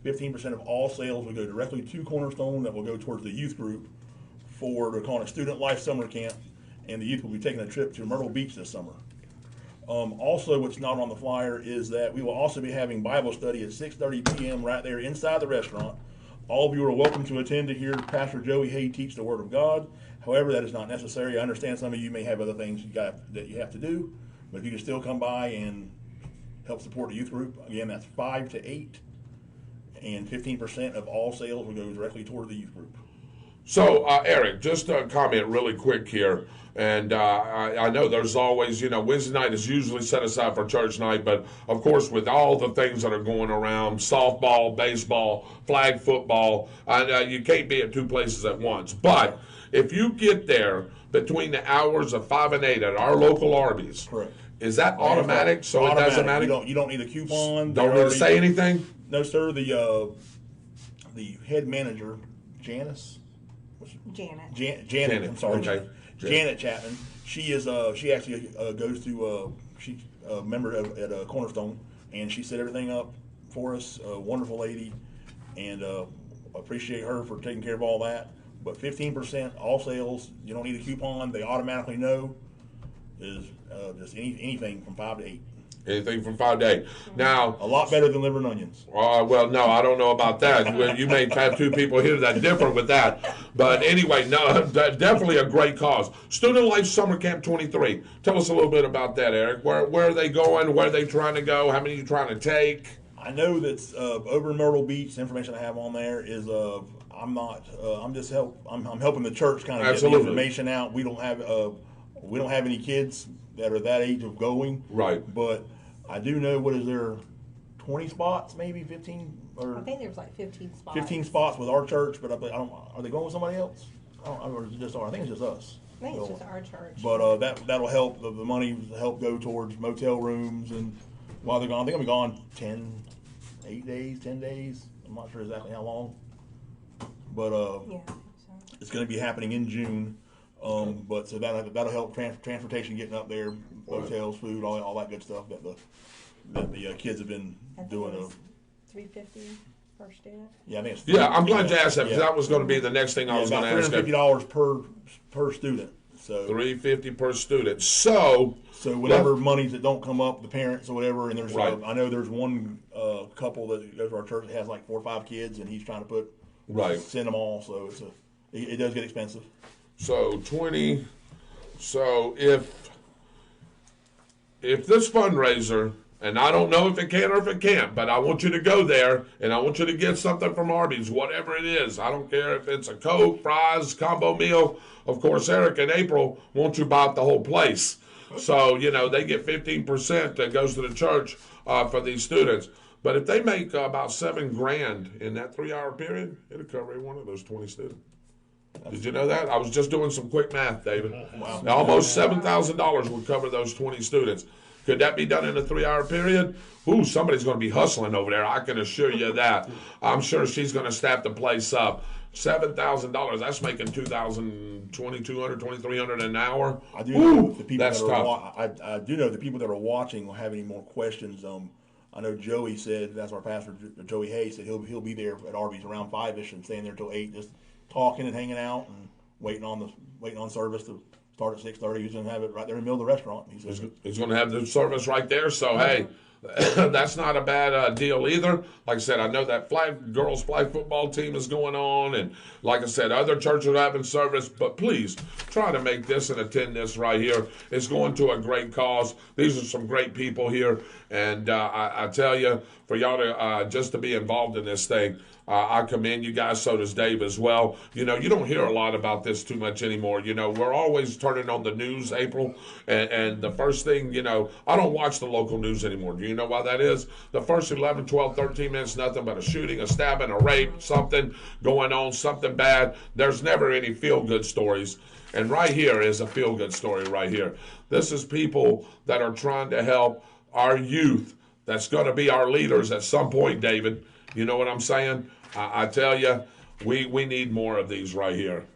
15% of all sales will go directly to Cornerstone that will go towards the youth group for, they're calling it Student Life Summer Camp, and the youth will be taking a trip to Myrtle Beach this summer. Also, what's not on the flyer is that we will also be having Bible study at 6:30 p.m. right there inside the restaurant. All of you are welcome to attend to hear Pastor Joey Hay teach the Word of God. However, that is not necessary. I understand some of you may have other things that you have to do, but if you can still come by and help support the youth group, again, that's 5 to 8, and 15% of all sales will go directly toward the youth group. So, Eric, just a comment really quick here. And I know there's always, Wednesday night is usually set aside for church night, but of course, with all the things that are going around, softball, baseball, flag football, you can't be at two places at once. But if you get there between the hours of 5 and 8 at our local Arby's, Correct. Is that automatic? So automatic. It doesn't matter? You don't need a coupon. Don't need to say anything? No, sir. The head manager, Janice. Janet. I'm sorry. Okay. Janet Chapman. She is. She actually goes through. She's a member at Cornerstone, and she set everything up for us. A wonderful lady, and appreciate her for taking care of all that. But 15% all sales. You don't need a coupon. They automatically know. Is just anything from 5 to 8. Anything from 5 to 8. Now, a lot better than liver and onions. Well, no, I don't know about that. You may have two people here that differ with that. But anyway, no, definitely a great cause. Student Life Summer Camp 23. Tell us a little bit about that, Eric. Where are they going? Where are they trying to go? How many are you trying to take? I know that's over in Myrtle Beach. The information I have on there is I'm helping the church kind of get the information out. We don't have any kids that are that age of going. Right. But I do know, what is there, 20 spots, maybe 15? Or I think there's like 15 spots. 15 spots with our church, but are they going with somebody else? Or is it just I think it's just us. I think it's just our church. But that'll help. The money will help go towards motel rooms, and while they're gone, they're going to be gone 8 days, 10 days. I'm not sure exactly how long. But yeah, I think so. It's going to be happening in June. But so that'll help transportation getting up there, hotels, food, all that good stuff that the kids have been doing. $350 per student. Yeah, I think it's I'm glad you asked that, because that was going to be the next thing I was going to ask. $350 per student. So $350 per student. So whatever monies that don't come up, the parents or whatever, and there's right. I know there's one couple that goes to our church that has like 4 or 5 kids, and he's trying to send them all. So it does get expensive. So 20. So if this fundraiser, and I don't know if it can or if it can't, but I want you to go there and I want you to get something from Arby's, whatever it is. I don't care if it's a Coke, fries, combo meal. Of course, Eric and April want you buy the whole place. So they get 15% that goes to the church for these students. But if they make about $7,000 in that 3-hour period, it'll cover every one of those 20 students. Did you know that? I was just doing some quick math, David. Wow. Almost $7,000 would cover those 20 students. Could that be done in a 3-hour period? Ooh, somebody's going to be hustling over there. I can assure you that. I'm sure she's going to staff the place up. $7,000. That's making $2,200, $2,300 an hour. I do know the people I do know the people that are watching will have any more questions. I know Joey said, that's our pastor, Joey Hay, said he'll be there at Arby's around 5ish and staying there till 8, just talking and hanging out and waiting on service to start at 6:30. He's going to have it right there in the middle of the restaurant. He's going to have the service right there. So hey, that's not a bad deal either. Like I said, I know that girls flag football team is going on, and like I said, other churches are having service. But please try to make this and attend this right here. It's going to a great cause. These are some great people here, and I tell you, for y'all to just to be involved in this thing. I commend you guys. So does Dave as well. You don't hear a lot about this too much anymore. We're always turning on the news, April, and the first thing, I don't watch the local news anymore. Do you know why that is? The first 11, 12, 13 minutes, nothing but a shooting, a stabbing, a rape, something going on, something bad. There's never any feel-good stories. And right here is a feel-good story right here. This is people that are trying to help our youth. That's going to be our leaders at some point, David. You know what I'm saying? I tell you, we need more of these right here.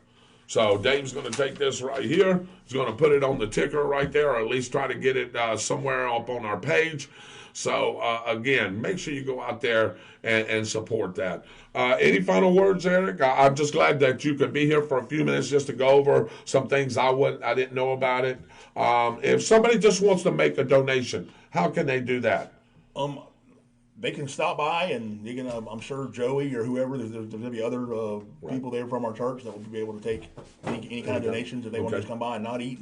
So Dave's going to take this right here. He's going to put it on the ticker right there, or at least try to get it somewhere up on our page. So, again, make sure you go out there and support that. Any final words, Eric? I'm just glad that you could be here for a few minutes just to go over some things I didn't know about it. If somebody just wants to make a donation, how can they do that? They can stop by, and you can. I'm sure Joey or whoever. There's going to be other people there from our church that will be able to take any kind of donations if they want to just come by and not eat.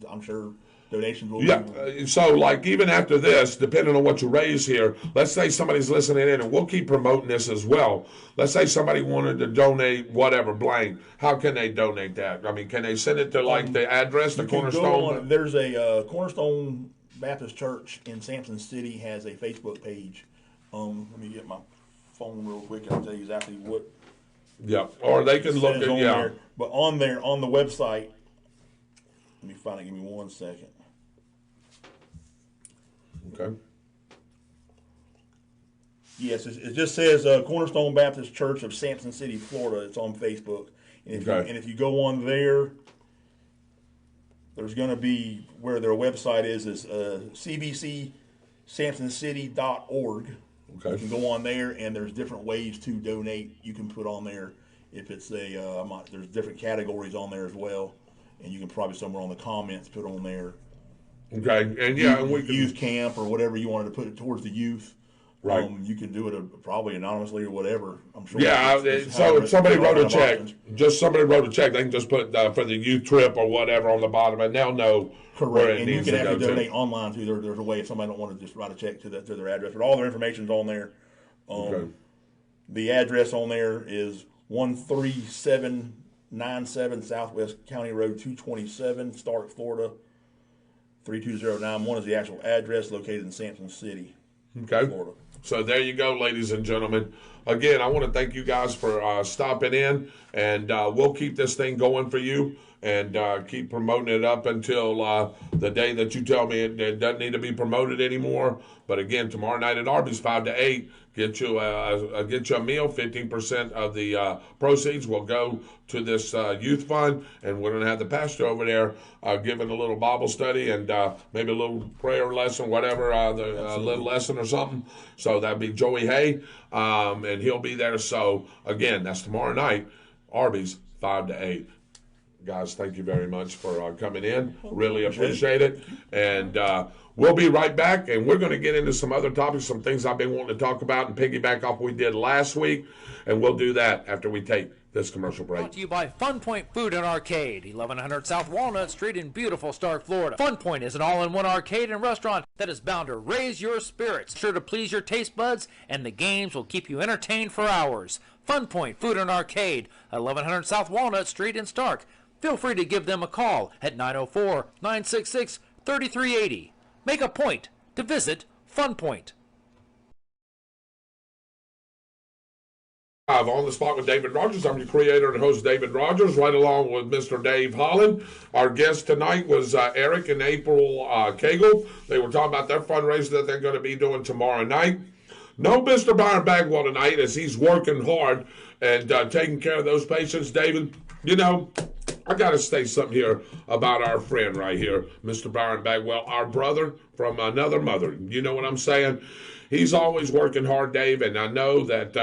I'm sure donations will. Yeah. So, like, even after this, depending on what you raise here, let's say somebody's listening in, and we'll keep promoting this as well. Let's say somebody wanted to donate whatever blank. How can they donate that? I mean, can they send it to like the address, the Cornerstone? There's a Cornerstone Baptist Church in Sampson City has a Facebook page. Let me get my phone real quick. I'll tell you exactly what. Yeah, or they can look at there. But on there, on the website, let me find it. Give me 1 second. Okay. Yes, it just says Cornerstone Baptist Church of Sampson City, Florida. It's on Facebook. And if you go on there, there's going to be where their website is cbcsampsoncity.org. Okay. You can go on there, and there's different ways to donate. You can put on there if it's there's different categories on there as well, and you can probably somewhere on the comments put on there. Okay, and and we can, youth camp or whatever you wanted to put it towards the youth. Right. You can do it probably anonymously or whatever. I'm sure. Yeah. So if somebody wrote a check, they can just put for the youth trip or whatever on the bottom, and they'll know. Correct. Where it and needs you can to actually go donate to. online too. There's a way if somebody don't want to just write a check to their address, but all their information's on there. Okay. The address on there is 13797 Southwest County Road 227, Stark, Florida 32091 is the actual address, located in Sampson City, Florida. So there you go, ladies and gentlemen. Again, I want to thank you guys for stopping in, and we'll keep this thing going for you and keep promoting it up until the day that you tell me it doesn't need to be promoted anymore. But again, tomorrow night at Arby's, 5 to 8, get you a meal. 15% of the proceeds will go to this youth fund, and we're going to have the pastor over there giving a little Bible study and maybe a little prayer lesson, whatever, a little lesson or something. So that'd be Joey Hay, and he'll be there. So again, that's tomorrow night, Arby's, 5 to 8. Guys, thank you very much for coming in. Really appreciate it. And we'll be right back, and we're going to get into some other topics, some things I've been wanting to talk about and piggyback off what we did last week, and we'll do that after we take this commercial break. Brought to you by Fun Point Food and Arcade, 1100 South Walnut Street in beautiful Stark, Florida. Fun Point is an all-in-one arcade and restaurant that is bound to raise your spirits, sure to please your taste buds, and the games will keep you entertained for hours. Fun Point Food and Arcade, 1100 South Walnut Street in Stark. Feel free to give them a call at 904-966-3380. Make a point to visit Fun Point. On the spot with David Rodgers. I'm your creator and host, David Rodgers, right along with Mr. Dave Holland. Our guest tonight was Eric and April Cagle. They were talking about their fundraiser that they're going to be doing tomorrow night. No Mr. Byron Bagwell tonight, as he's working hard and taking care of those patients. David, you know, I got to say something here about our friend right here, Mr. Byron Bagwell, our brother from another mother. You know what I'm saying? He's always working hard, Dave, and I know that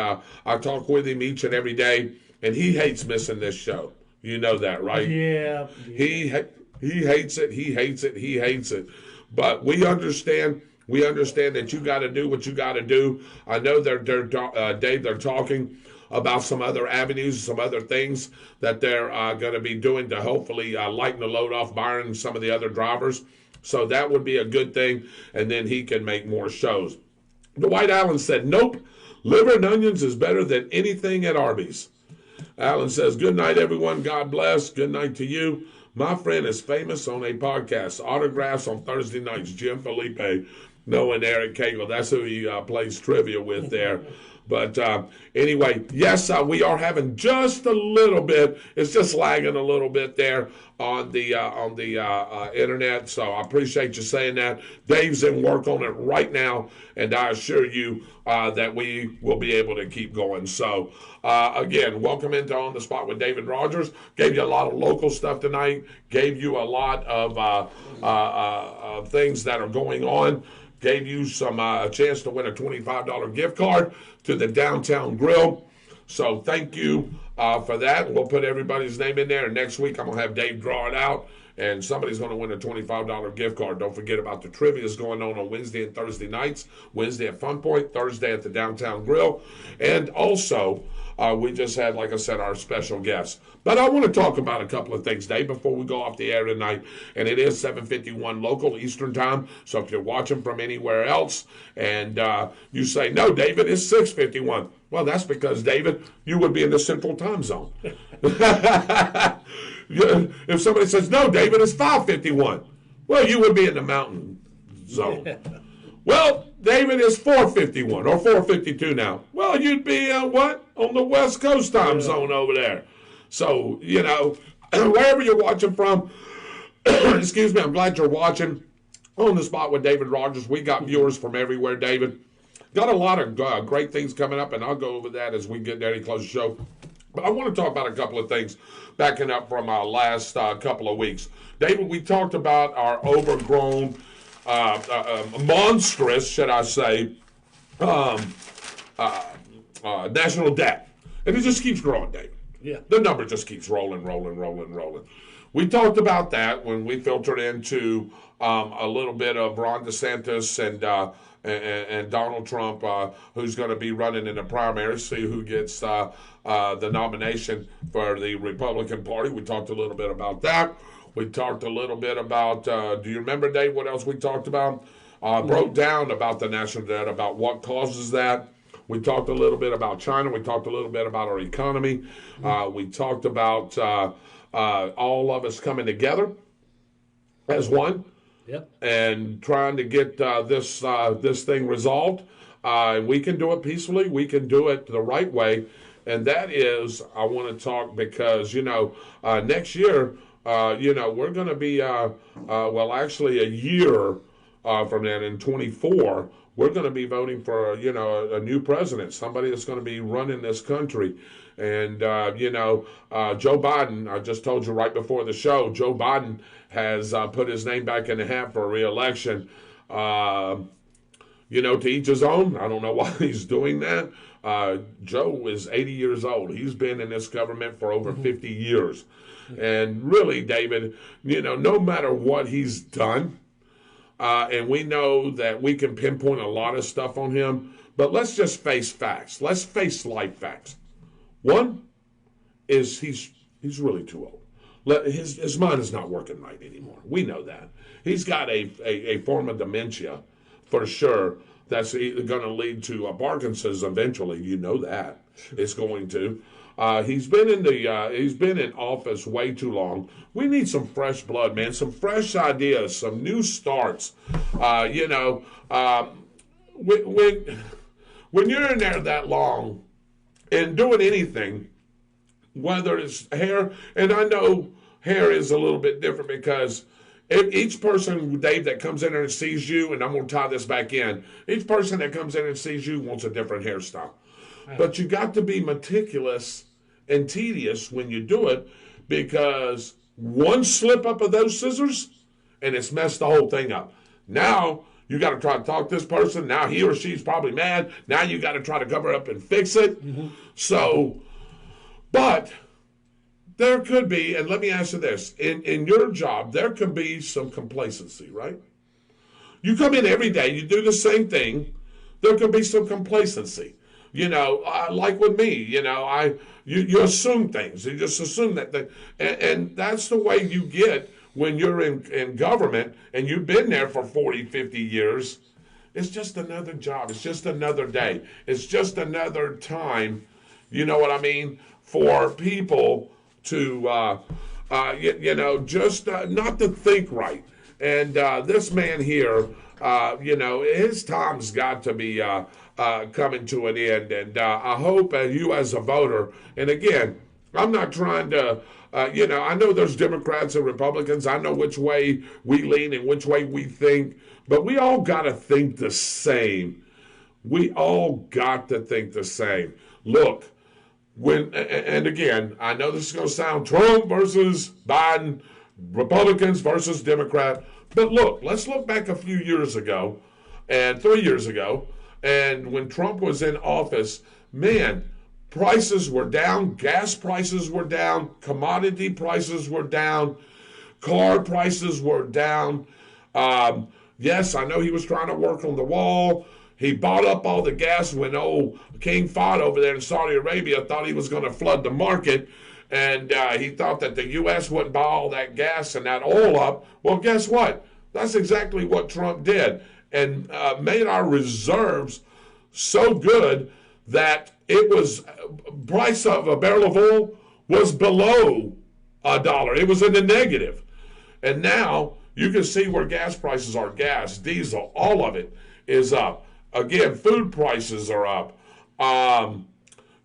I talk with him each and every day, and he hates missing this show. You know that, right? Yeah. He hates it. He hates it. He hates it. But we understand. We understand that you got to do what you got to do. I know Dave, they're talking about some other avenues, some other things that they're going to be doing to hopefully lighten the load off Byron and some of the other drivers. So that would be a good thing, and then he can make more shows. Dwight Allen said, nope, liver and onions is better than anything at Arby's. Allen says, good night, everyone. God bless. Good night to you. My friend is famous on a podcast. Autographs on Thursday nights. Jim Felipe, knowing Eric Cagle. That's who he plays trivia with there. But anyway, yes, we are having just a little bit. It's just lagging a little bit there on the internet. So I appreciate you saying that. Dave's in work on it right now, and I assure you that we will be able to keep going. So again, welcome into On the Spot with David Rodgers. Gave you a lot of local stuff tonight. Gave you a lot of things that are going on. Gave you a chance to win a $25 gift card to the Downtown Grill. So thank you for that. We'll put everybody's name in there. And next week, I'm going to have Dave draw it out. And somebody's going to win a $25 gift card. Don't forget about the trivia is going on Wednesday and Thursday nights. Wednesday at Fun Point, Thursday at the Downtown Grill. And also, we just had, like I said, our special guest. But I want to talk about a couple of things, Dave, before we go off the air tonight. And it is 7:51 local Eastern time. So if you're watching from anywhere else and you say, no, David, it's 6:51. Well, that's because, David, you would be in the Central Time Zone. If somebody says, no, David, it's 5:51. Well, you would be in the Mountain Zone. Well, David, it's 4:51 or 4:52 now. Well, you'd be what? On the West Coast time zone over there. So, wherever you're watching from, excuse me, I'm glad you're watching On the Spot with David Rodgers. We got viewers from everywhere, David. Got a lot of great things coming up, and I'll go over that as we get ready to close the show. But I want to talk about a couple of things backing up from our last couple of weeks. David, we talked about our overgrown, monstrous, should I say, national debt. And it just keeps growing, David. Yeah. The number just keeps rolling. We talked about that when we filtered into a little bit of Ron DeSantis and Donald Trump, who's going to be running in the primary, see who gets the nomination for the Republican Party. We talked a little bit about that. We talked a little bit about, do you remember, Dave, what else we talked about? Broke down about the national debt, about what causes that. We talked a little bit about China. We talked a little bit about our economy. We talked about all of us coming together as one. Yep. And trying to get this thing resolved. We can do it peacefully. We can do it the right way. And that is, I want to talk because, next year, we're going to be, actually a year from then in 24, we're going to be voting for, a new president, somebody that's going to be running this country. And, Joe Biden, I just told you right before the show, Joe Biden has put his name back in the hat for re-election. To each his own. I don't know why he's doing that. Joe is 80 years old. He's been in this government for over 50 years. And really, David, no matter what he's done, and we know that we can pinpoint a lot of stuff on him, but let's just face facts. Let's face life facts. One is he's really too old. His mind is not working right anymore. We know that. He's got a form of dementia, for sure, that's going to lead to Parkinson's eventually. You know that. It's going to. He's been in office way too long. We need some fresh blood, man, some fresh ideas, some new starts. When you're in there that long and doing anything, whether it's hair, and I know hair is a little bit different because each person, Dave, that comes in there and sees you, and I'm going to tie this back in, each person that comes in and sees you wants a different hairstyle. But you got to be meticulous and tedious when you do it because one slip up of those scissors and it's messed the whole thing up. Now you got to try to talk to this person. Now he or she's probably mad. Now you got to try to cover up and fix it. Mm-hmm. So, but there could be, and let me ask you this, in your job, there could be some complacency, right? You come in every day, you do the same thing, there could be some complacency. Like with me, you assume things. You just assume that. And that's the way you get when you're in government and you've been there for 40, 50 years. It's just another job. It's just another day. It's just another time, you know what I mean, for people to, just not to think right. And this man here, his time's got to be coming to an end. And I hope you as a voter, and again, I'm not trying to, I know there's Democrats and Republicans. I know which way we lean and which way we think, but we all got to think the same. We all got to think the same. Look, and again, I know this is going to sound Trump versus Biden, Republicans versus Democrat, but look, let's look back a few years ago, and 3 years ago, and when Trump was in office, man, prices were down, gas prices were down, commodity prices were down, car prices were down. Yes, I know he was trying to work on the wall. He bought up all the gas when old King Fahd over there in Saudi Arabia thought he was going to flood the market, and he thought that the U.S. wouldn't buy all that gas and that oil up. Well, guess what? That's exactly what Trump did, and made our reserves so good that it was price of a barrel of oil was below $1. It was in the negative. And now you can see where gas prices are. Gas, diesel, all of it is up. Again, food prices are up.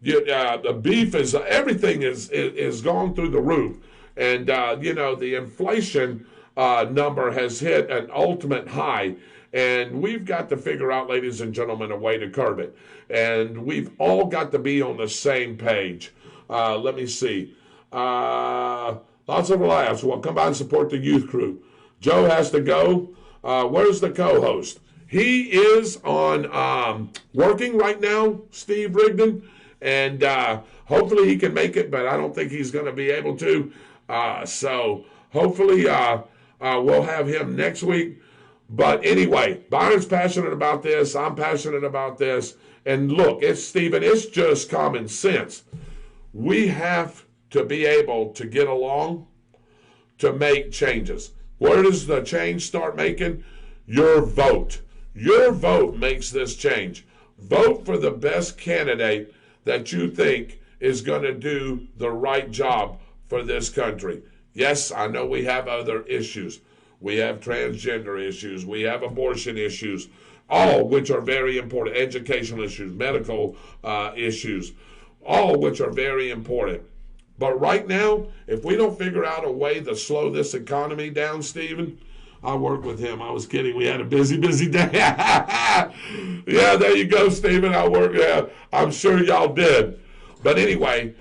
The beef is, everything is gone through the roof. And, the inflation number has hit an ultimate high. And we've got to figure out, ladies and gentlemen, a way to curb it. And we've all got to be on the same page. Let me see. Lots of laughs. Well, come by and support the youth crew. Joe has to go. Where's the co-host? He is on working right now, Steve Rigdon, and hopefully he can make it, but I don't think he's going to be able to. So hopefully we'll have him next week. But anyway, Byron's passionate about this. I'm passionate about this. And look, Stephen, it's just common sense. We have to be able to get along to make changes. Where does the change start making? Your vote. Your vote makes this change. Vote for the best candidate that you think is going to do the right job for this country. Yes, I know we have other issues. We have transgender issues. We have abortion issues, all which are very important. Educational issues, medical issues, all which are very important. But right now, if we don't figure out a way to slow this economy down, Stephen, I work with him. I was kidding. We had a busy day. Yeah, there you go, Stephen. I'm sure y'all did. But anyway,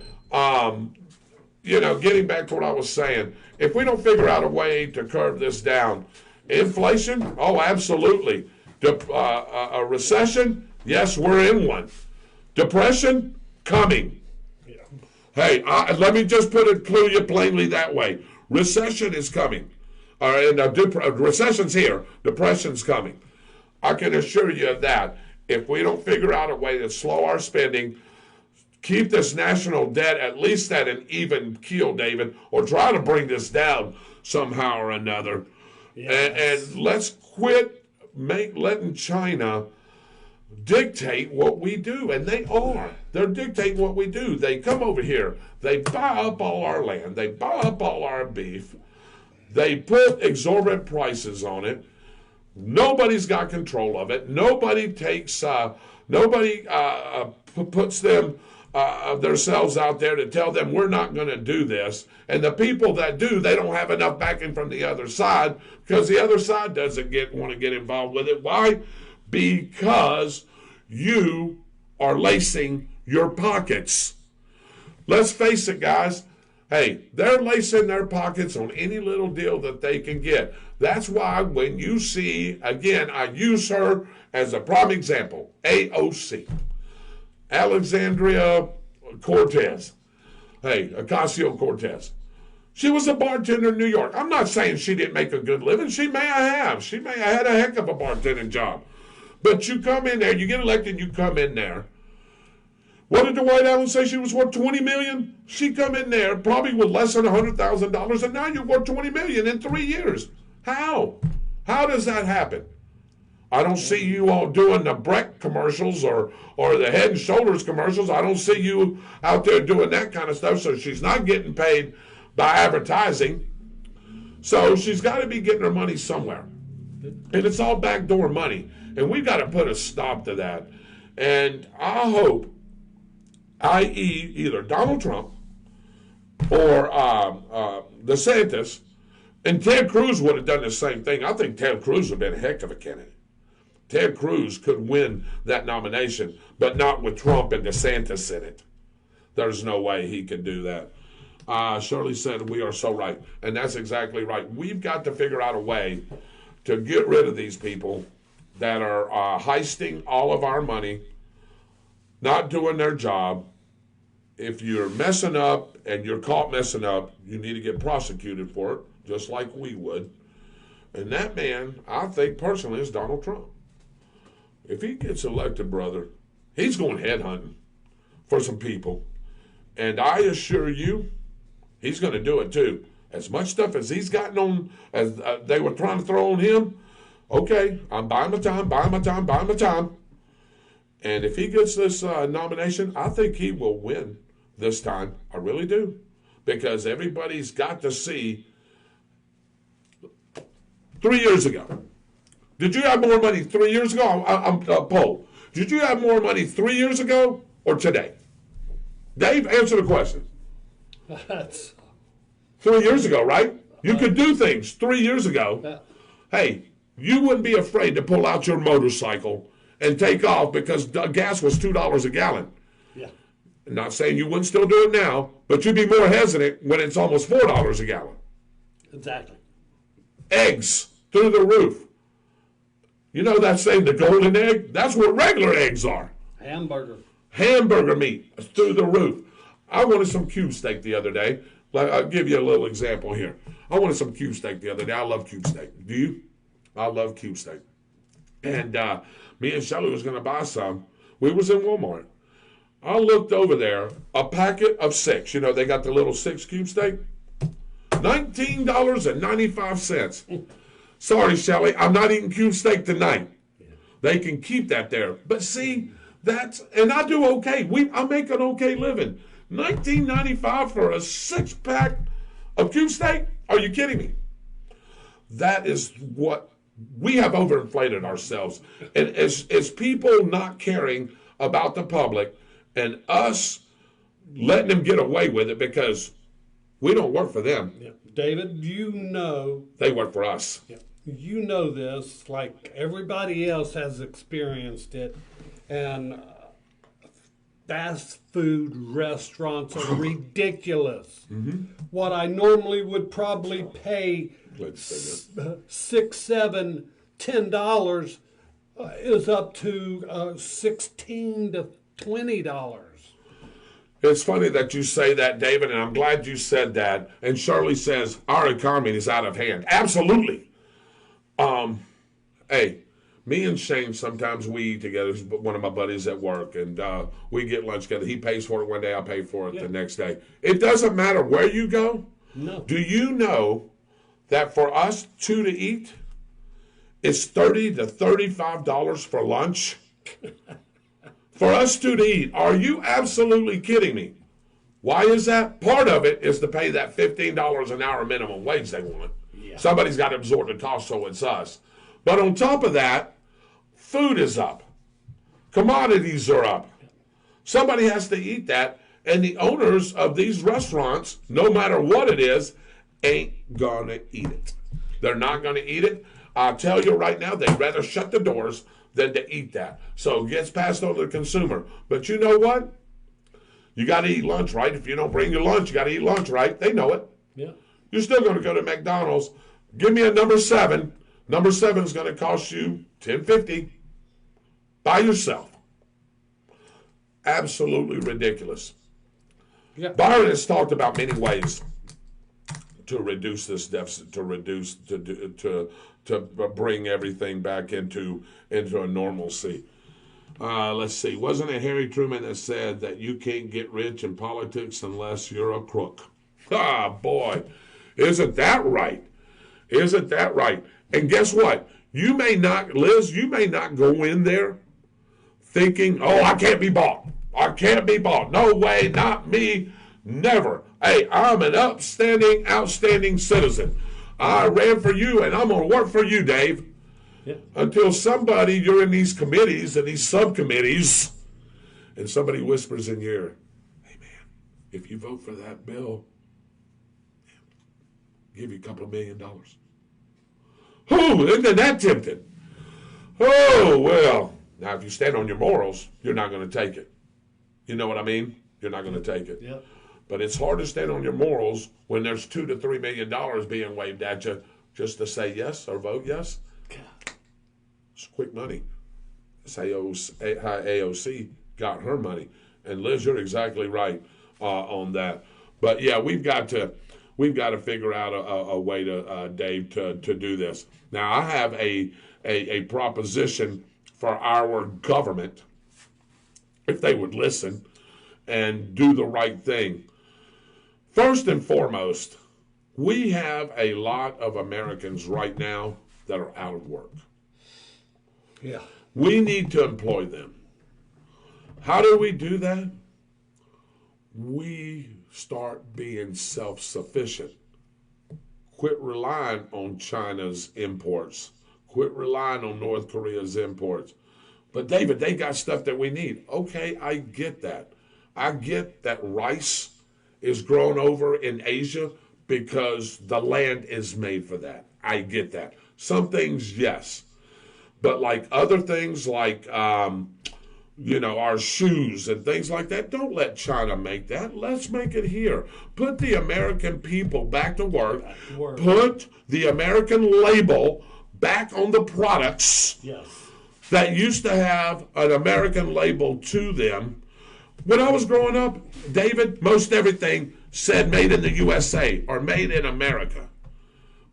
getting back to what I was saying, if we don't figure out a way to curb this down, inflation, oh, absolutely. A recession, yes, we're in one. Depression, coming. Yeah. Hey, let me just clue you plainly that way. Recession is coming. Recession's here. Depression's coming. I can assure you of that. If we don't figure out a way to slow our spending, keep this national debt at least at an even keel, David, or try to bring this down somehow or another. Yes. And let's quit letting China dictate what we do. And they are. They're dictating what we do. They come over here. They buy up all our land. They buy up all our beef. They put exorbitant prices on it. Nobody's got control of it. Nobody puts them themselves out there to tell them we're not going to do this. And the people that do, they don't have enough backing from the other side because the other side doesn't want to get involved with it. Why? Because you are lacing your pockets. Let's face it, guys. Hey, they're lacing their pockets on any little deal that they can get. That's why when you see, again, I use her as a prime example, AOC, Alexandria Cortez. Hey, Ocasio-Cortez. She was a bartender in New York. I'm not saying she didn't make a good living. She may have. She may have had a heck of a bartending job. But you come in there, you get elected, you come in there. What did the White House say she was worth? $20 million? She come in there probably with less than $100,000, and now you're worth $20 million in 3 years. How? How does that happen? I don't see you all doing the Breck commercials or the Head and Shoulders commercials. I don't see you out there doing that kind of stuff. So she's not getting paid by advertising. So she's got to be getting her money somewhere. And it's all backdoor money. And we've got to put a stop to that. And I hope, i.e., either Donald Trump or DeSantis, and Ted Cruz would have done the same thing. I think Ted Cruz would have been a heck of a candidate. Ted Cruz could win that nomination, but not with Trump and DeSantis in it. There's no way he could do that. Shirley said, we are so right. And that's exactly right. We've got to figure out a way to get rid of these people that are heisting all of our money, not doing their job. If you're messing up and you're caught messing up, you need to get prosecuted for it, just like we would. And that man, I think personally, is Donald Trump. If he gets elected, brother, he's going headhunting for some people. And I assure you, he's going to do it too. As much stuff as he's gotten on, as they were trying to throw on him, okay, I'm buying my time. And if he gets this nomination, I think he will win this time. I really do. Because everybody's got to see 3 years ago. Did you have more money 3 years ago? I'm poll. Did you have more money 3 years ago or today? Dave, answer the question. That's 3 years ago, right? You could do things 3 years ago. Hey, you wouldn't be afraid to pull out your motorcycle and take off because gas was $2 a gallon. yeah. I'm not saying you wouldn't still do it now, but you'd be more hesitant when it's almost $4 a gallon. Exactly. Eggs through the roof. You know that saying, the golden egg? That's what regular eggs are. Hamburger. Hamburger meat through the roof. I wanted some cube steak the other day. I'll give you a little example here. I wanted some cube steak the other day. I love cube steak. Do you? I love cube steak. And me and Shelly was going to buy some. We was in Walmart. I looked over there, a packet of 6. You know, they got the little 6 cube steak. $19.95. Sorry, Shelly, I'm not eating cube steak tonight. They can keep that there. But see, and I do okay. I make an okay living. $19.95 for a 6-pack of cube steak? Are you kidding me? That is what we have overinflated ourselves. And as people not caring about the public and us letting them get away with it because we don't work for them. Yeah. David, you know. They work for us. Yeah. You know this, like everybody else has experienced it. And fast food restaurants are ridiculous. Mm-hmm. What I normally would probably pay $6, $7, $10 is up to $16 to $20. It's funny that you say that, David, and I'm glad you said that. And Shirley says our economy is out of hand. Absolutely. Hey, me and Shane, sometimes we eat together. One of my buddies at work, and we get lunch together. He pays for it one day, I pay for it the next day. It doesn't matter where you go. No. Do you know that for us two to eat, it's $30 to $35 for lunch? For us two to eat. Are you absolutely kidding me? Why is that? Part of it is to pay that $15 an hour minimum wage they want. Yeah. Somebody's got to absorb the cost, so it's us. But on top of that, food is up. Commodities are up. Somebody has to eat that, and the owners of these restaurants, no matter what it is, ain't going to eat it. They're not going to eat it. I'll tell you right now, they'd rather shut the doors than to eat that. So it gets passed on to the consumer. But you know what? You got to eat lunch, right? If you don't bring your lunch, you got to eat lunch, right? They know it. Yeah. You're still going to go to McDonald's. Give me a number 7. Number 7 is going to cost you $10.50 by yourself. Absolutely ridiculous. Yeah. Byron has talked about many ways to reduce this deficit, to bring everything back into a normalcy. Let's see. Wasn't it Harry Truman that said that you can't get rich in politics unless you're a crook? Ah, boy. Isn't that right? Isn't that right? And guess what? You may not, Liz, you may not go in there thinking, oh, I can't be bought. I can't be bought. No way, not me, never. Hey, I'm an outstanding citizen. I ran for you, and I'm going to work for you, Dave. Until somebody, you're in these committees and these subcommittees, and somebody whispers in your ear, hey man, if you vote for that bill, give you a couple of $1 million. Oh, isn't that tempting? Oh, well, now if you stand on your morals, you're not going to take it. You know what I mean? You're not going to take it. Yep. But it's hard to stand on your morals when there's $2 to $3 million being waved at you just to say yes or vote yes. It's quick money. That's how AOC got her money. And Liz, you're exactly right on that. But yeah, we've got to figure out a way to Dave to do this. Now I have a proposition for our government, if they would listen and do the right thing. First and foremost, we have a lot of Americans right now that are out of work. Yeah. We need to employ them. How do we do that? We start being self-sufficient. Quit relying on China's imports. Quit relying on North Korea's imports. But David, they got stuff that we need. Okay, I get that. I get that rice is grown over in Asia because the land is made for that. I get that. Some things, yes. But like other things like, our shoes and things like that, don't let China make that. Let's make it here. Put the American people back to work. Put the American label back on the products that used to have an American label to them. When I was growing up, David, most everything said made in the USA or made in America.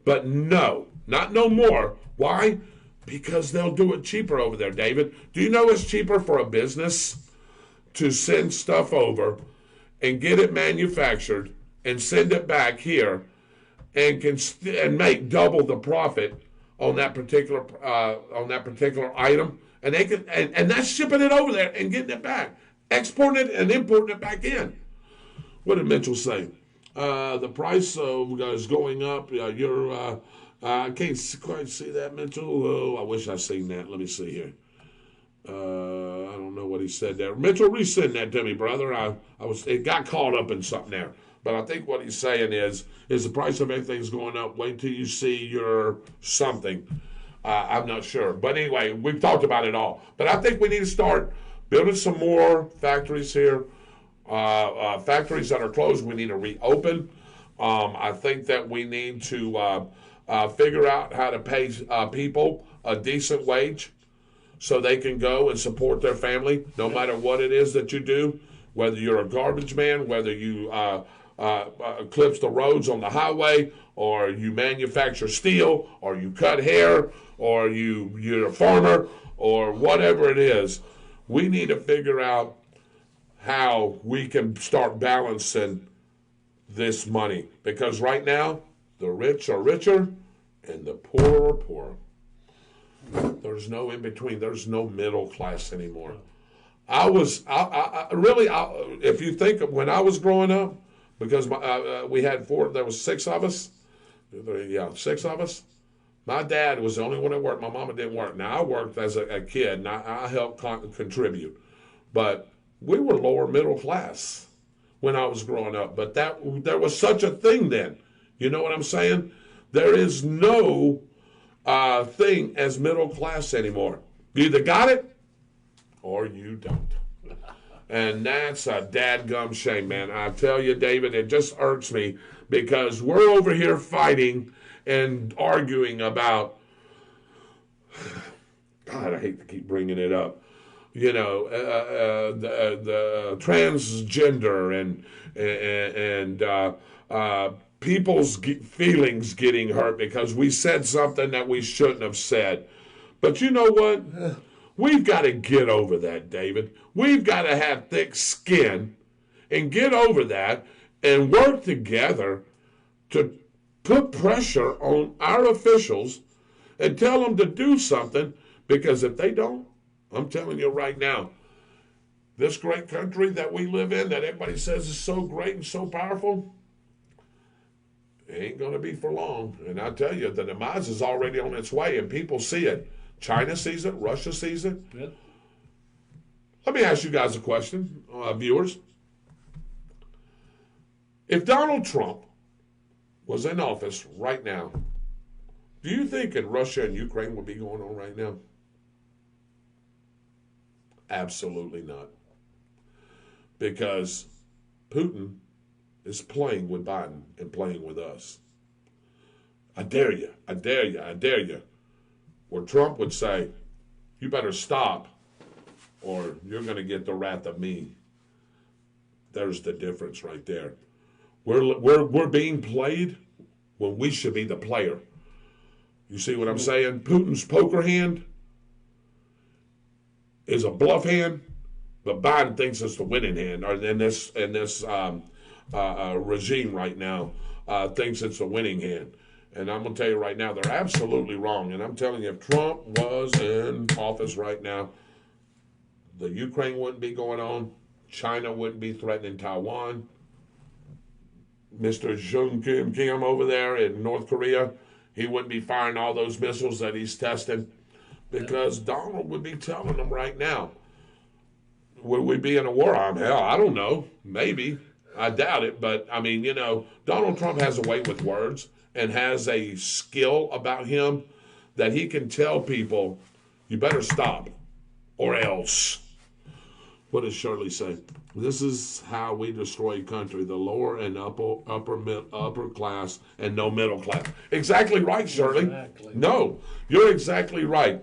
But no, not no more. Why? Because they'll do it cheaper over there, David. Do you know it's cheaper for a business to send stuff over and get it manufactured and send it back here and make double the profit on that particular item, and they can and that's shipping it over there and getting it back, exporting it and importing it back in. What did Mitchell say? The price is going up. I can't quite see that, Mitchell. Oh, I wish I seen that. Let me see here. I don't know what he said there. Mitchell, resend that to me, brother. It got caught up in something there. But I think what he's saying is the price of everything's going up. Wait till you see your something. I'm not sure. But anyway, we've talked about it all. But I think we need to start building some more factories here. Factories that are closed, we need to reopen. I think that we need to figure out how to pay people a decent wage so they can go and support their family, no matter what it is that you do, whether you're a garbage man, whether you clips the roads on the highway, or you manufacture steel, or you cut hair, or you're a farmer, or whatever it is. We need to figure out how we can start balancing this money, because right now the rich are richer and the poor are poorer. There's no in between. There's no middle class anymore. If you think of when I was growing up, because we had there was 6 of us. Yeah, 6 of us. My dad was the only one that worked. My mama didn't work. Now, I worked as a kid, and I helped contribute. But we were lower middle class when I was growing up. But there was such a thing then. You know what I'm saying? There is no thing as middle class anymore. You either got it or you don't. And that's a dadgum shame, man. I tell you, David, it just irks me because we're over here fighting and arguing about, God, I hate to keep bringing it up, the transgender and people's feelings getting hurt because we said something that we shouldn't have said. But you know what? We've got to get over that, David. We've got to have thick skin and get over that and work together to put pressure on our officials and tell them to do something, because if they don't, I'm telling you right now, this great country that we live in that everybody says is so great and so powerful, it ain't going to be for long. And I tell you, the demise is already on its way, and people see it. China sees it. Russia sees it. Yep. Let me ask you guys a question, viewers. If Donald Trump was in office right now, do you think in Russia and Ukraine would be going on right now? Absolutely not. Because Putin is playing with Biden and playing with us. I dare you, I dare you, I dare you. Where Trump would say, you better stop or you're going to get the wrath of me. There's the difference right there. We're being played when we should be the player. You see what I'm saying? Putin's poker hand is a bluff hand, but Biden thinks it's the winning hand. Or in this regime right now thinks it's a winning hand. And I'm going to tell you right now, they're absolutely wrong. And I'm telling you, if Trump was in office right now, the Ukraine wouldn't be going on. China wouldn't be threatening Taiwan. Mr. Jung Kim over there in North Korea, he wouldn't be firing all those missiles that he's testing because Donald would be telling them right now, would we be in a war? Hell, I don't know. Maybe. I doubt it. But, I mean, you know, Donald Trump has a way with words and has a skill about him that he can tell people, you better stop or else. What does Shirley say? This is how we destroy a country, the lower and upper class and no middle class. Exactly right, Shirley. Exactly. No, you're exactly right.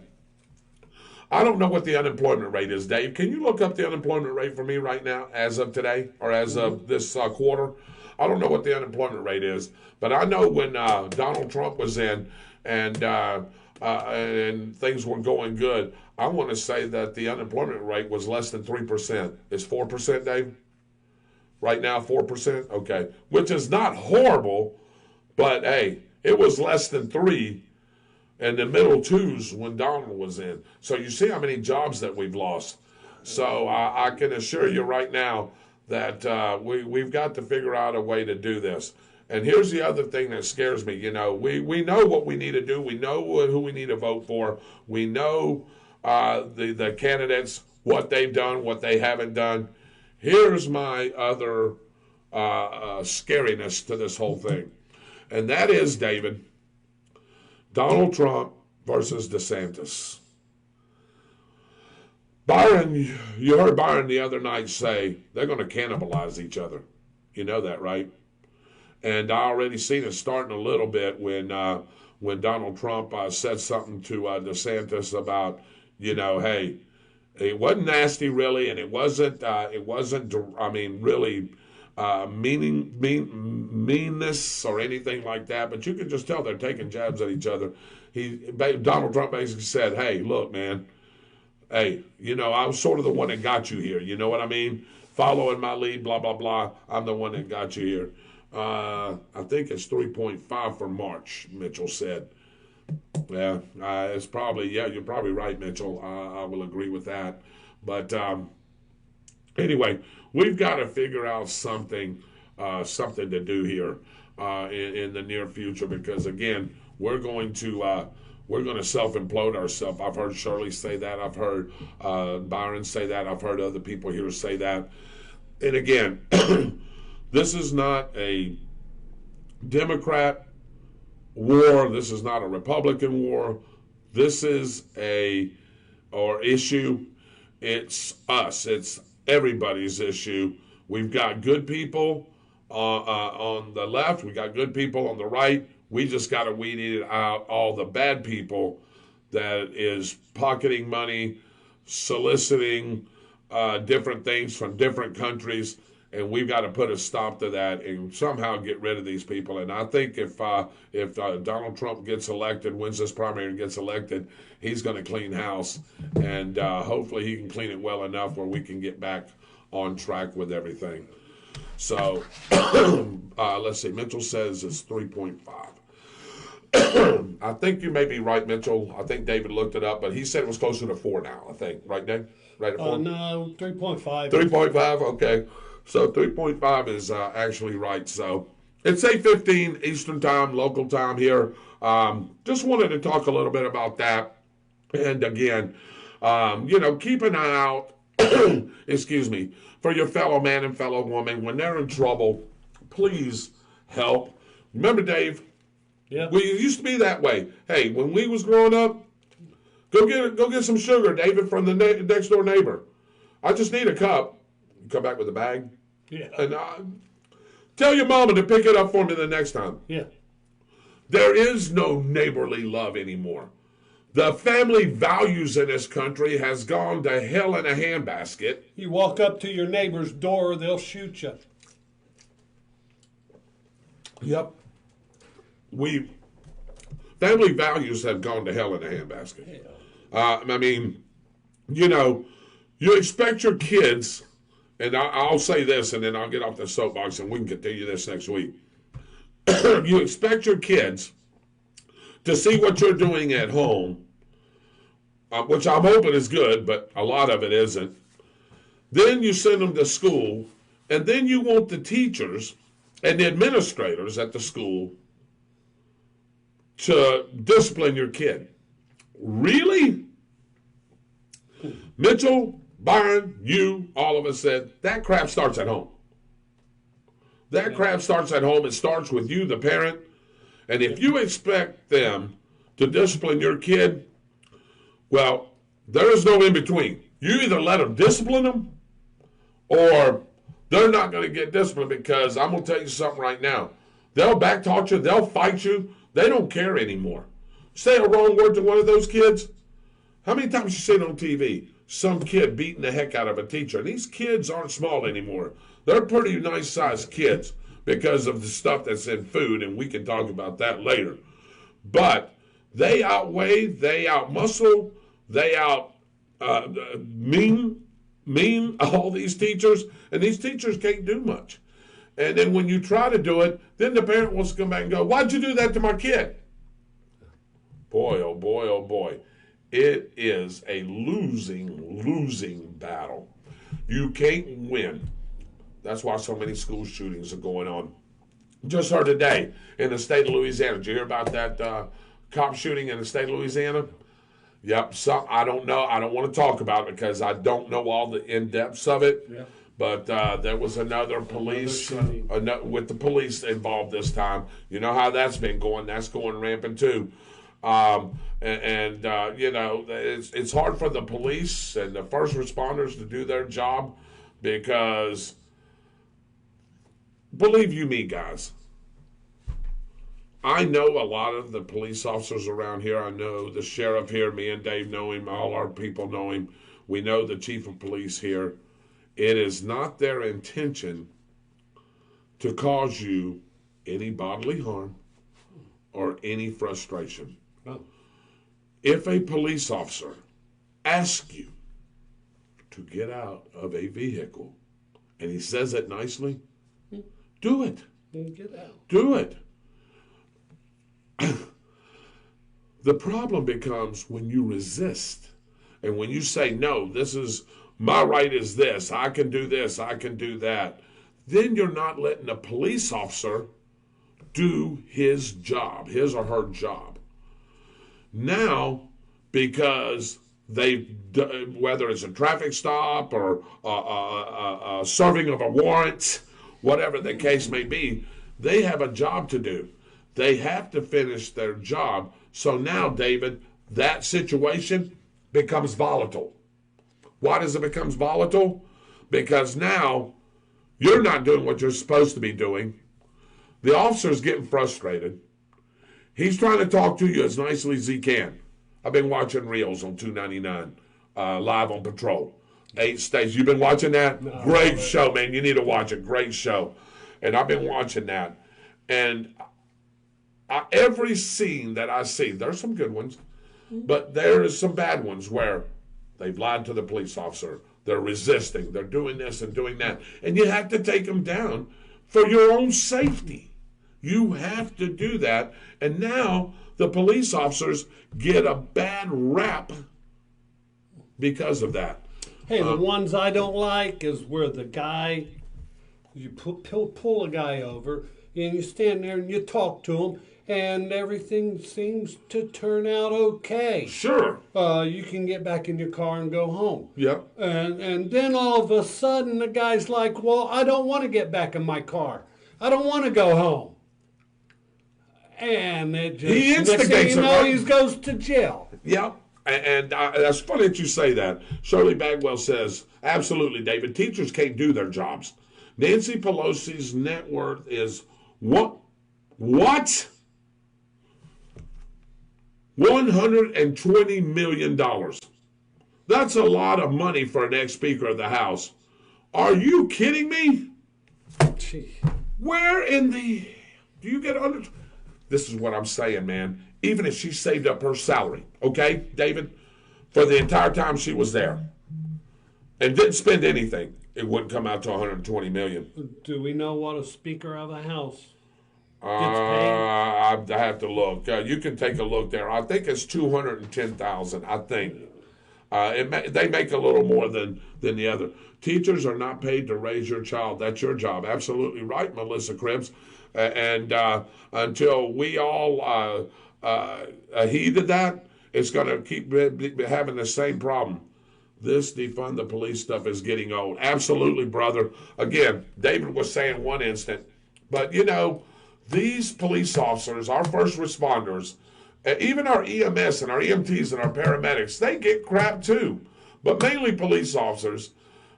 I don't know what the unemployment rate is, Dave. Can you look up the unemployment rate for me right now as of today or as of this quarter? I don't know what the unemployment rate is, but I know when Donald Trump was in and things were going good, I want to say that the unemployment rate was less than 3%. It's 4%, Dave? Right now, 4%? Okay. Which is not horrible, but, hey, it was less than 3 and the middle twos when Donald was in. So you see how many jobs that we've lost. So I can assure you right now that we've got to figure out a way to do this. And here's the other thing that scares me. You know, we know what we need to do. We know who we need to vote for. We know the candidates, what they've done, what they haven't done. Here's my other scariness to this whole thing. And that is, David, Donald Trump versus DeSantis. Byron, you heard Byron the other night say they're going to cannibalize each other. You know that, right? And I already seen it starting a little bit when Donald Trump said something to DeSantis about, you know, hey, it wasn't nasty really, and it wasn't. I mean, really meanness or anything like that. But you can just tell they're taking jabs at each other. Donald Trump basically said, hey, look, man. Hey, you know, I was sort of the one that got you here. You know what I mean? Following my lead, blah, blah, blah. I'm the one that got you here. I think it's 3.5 for March, Mitchell said. Yeah, it's probably, yeah, you're probably right, Mitchell. I will agree with that. But anyway, we've got to figure out something to do here in the near future because, again, we're going to self-implode ourselves. I've heard Shirley say that. I've heard Byron say that. I've heard other people here say that. And again, this is not a Democrat war. This is not a Republican war. This is issue. It's us. It's everybody's issue. We've got good people on the left. We got good people on the right. We just got to weed out all the bad people that is pocketing money, soliciting different things from different countries, and we've got to put a stop to that and somehow get rid of these people. And I think if Donald Trump gets elected, wins this primary and gets elected, he's going to clean house, and hopefully he can clean it well enough where we can get back on track with everything. So let's see. Mitchell says it's 3.5. I think you may be right, Mitchell. I think David looked it up, but he said it was closer to 4 now, I think. Right, Dave? Right at 4? No, 3.5. 3.5, okay. So 3.5 is actually right. So it's 8:15 Eastern time, local time here. Just wanted to talk a little bit about that. And again, keep an eye out, excuse me, for your fellow man and fellow woman. When they're in trouble, please help. Remember, Dave, we used to be that way. Hey, when we was growing up, go get some sugar, David, from the next door neighbor. I just need a cup. You come back with a bag. Yeah. And tell your mama to pick it up for me the next time. Yeah. There is no neighborly love anymore. The family values in this country has gone to hell in a handbasket. You walk up to your neighbor's door, they'll shoot you. Yep. Family values have gone to hell in a handbasket. You expect your kids, and I'll say this and then I'll get off the soapbox and we can continue this next week. You expect your kids to see what you're doing at home, which I'm hoping is good, but a lot of it isn't. Then you send them to school, and then you want the teachers and the administrators at the school to discipline your kid. Really? Mitchell, Byron, you, all of us said, that crap starts at home. That crap starts at home. It starts with you, the parent. And if you expect them to discipline your kid, well, there is no in between. You either let them discipline them or they're not going to get disciplined, because I'm going to tell you something right now. They'll backtalk you. They'll fight you. They don't care anymore. Say a wrong word to one of those kids. How many times you seen on TV some kid beating the heck out of a teacher? And these kids aren't small anymore. They're pretty nice-sized kids because of the stuff that's in food, and we can talk about that later. But they outweigh, they outmuscle, they mean all these teachers, and these teachers can't do much. And then when you try to do it, then the parent wants to come back and go, why'd you do that to my kid? Boy, oh boy, oh boy. It is a losing battle. You can't win. That's why so many school shootings are going on. Just heard today in the state of Louisiana. Did you hear about that cop shooting in the state of Louisiana? Yep. I don't know. I don't want to talk about it because I don't know all the in-depths of it. Yeah. But there was another police, with the police involved this time. You know how that's been going. That's going rampant too. It's hard for the police and the first responders to do their job because, believe you me, guys, I know a lot of the police officers around here. I know the sheriff here. Me and Dave know him. All our people know him. We know the chief of police here. It is not their intention to cause you any bodily harm or any frustration. Oh. If a police officer asks you to get out of a vehicle and he says it nicely, do it. Get out. Do it. The problem becomes when you resist and when you say, no, this is my right is this, I can do this, I can do that. Then you're not letting the police officer do his job, his or her job. Now, because whether it's a traffic stop or a serving of a warrant, whatever the case may be, they have a job to do. They have to finish their job. So now, David, that situation becomes volatile. Why does it become volatile? Because now you're not doing what you're supposed to be doing. The officer's getting frustrated. He's trying to talk to you as nicely as he can. I've been watching reels on 299, live on patrol. 8 states. You've been watching that? No, great show, man. You need to watch it. Great show. And I've been watching that. And every scene that I see, there's some good ones, but there's some bad ones where they've lied to the police officer. They're resisting. They're doing this and doing that. And you have to take them down for your own safety. You have to do that. And now the police officers get a bad rap because of that. Hey, the ones I don't like is where the guy You pull a guy over, and you stand there and you talk to him, and everything seems to turn out okay. Sure. You can get back in your car and go home. Yep. And then all of a sudden the guy's like, well, I don't want to get back in my car. I don't want to go home. And it just, He instigates next thing you it, know, right? he goes to jail. Yep. And that's funny that you say that. Shirley Bagwell says, absolutely, David. Teachers can't do their jobs. Nancy Pelosi's net worth is what? $120 million. That's a lot of money for an ex-Speaker of the House. Are you kidding me? Gee. Where in the... Do you get under... This is what I'm saying, man. Even if she saved up her salary, okay, David, for the entire time she was there and didn't spend anything, it wouldn't come out to $120 million. Do we know what a Speaker of the House gets I have to look. You can take a look there. I think it's $210,000. I think they make a little more than the other. Teachers are not paid to raise your child. That's your job. Absolutely right, Melissa Cribs. And until we all heed to that, it's going to keep having the same problem. This defund the police stuff is getting old. Absolutely, brother. Again, David was saying one instant, but you know, these police officers, our first responders, even our EMS and our EMTs and our paramedics, they get crap too. But mainly police officers,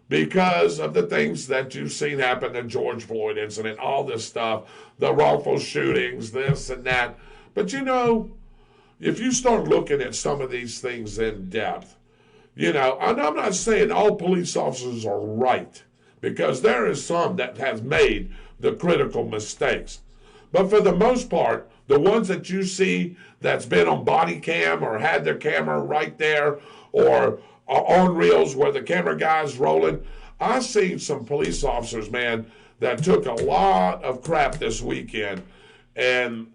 because of the things that you've seen happen, the George Floyd incident, all this stuff, the wrongful shootings, this and that. But you know, if you start looking at some of these things in depth, you know, and I'm not saying all police officers are right, because there is some that has made the critical mistakes. But for the most part, the ones that you see that's been on body cam or had their camera right there or on reels where the camera guy's rolling, I've seen some police officers, man, that took a lot of crap this weekend and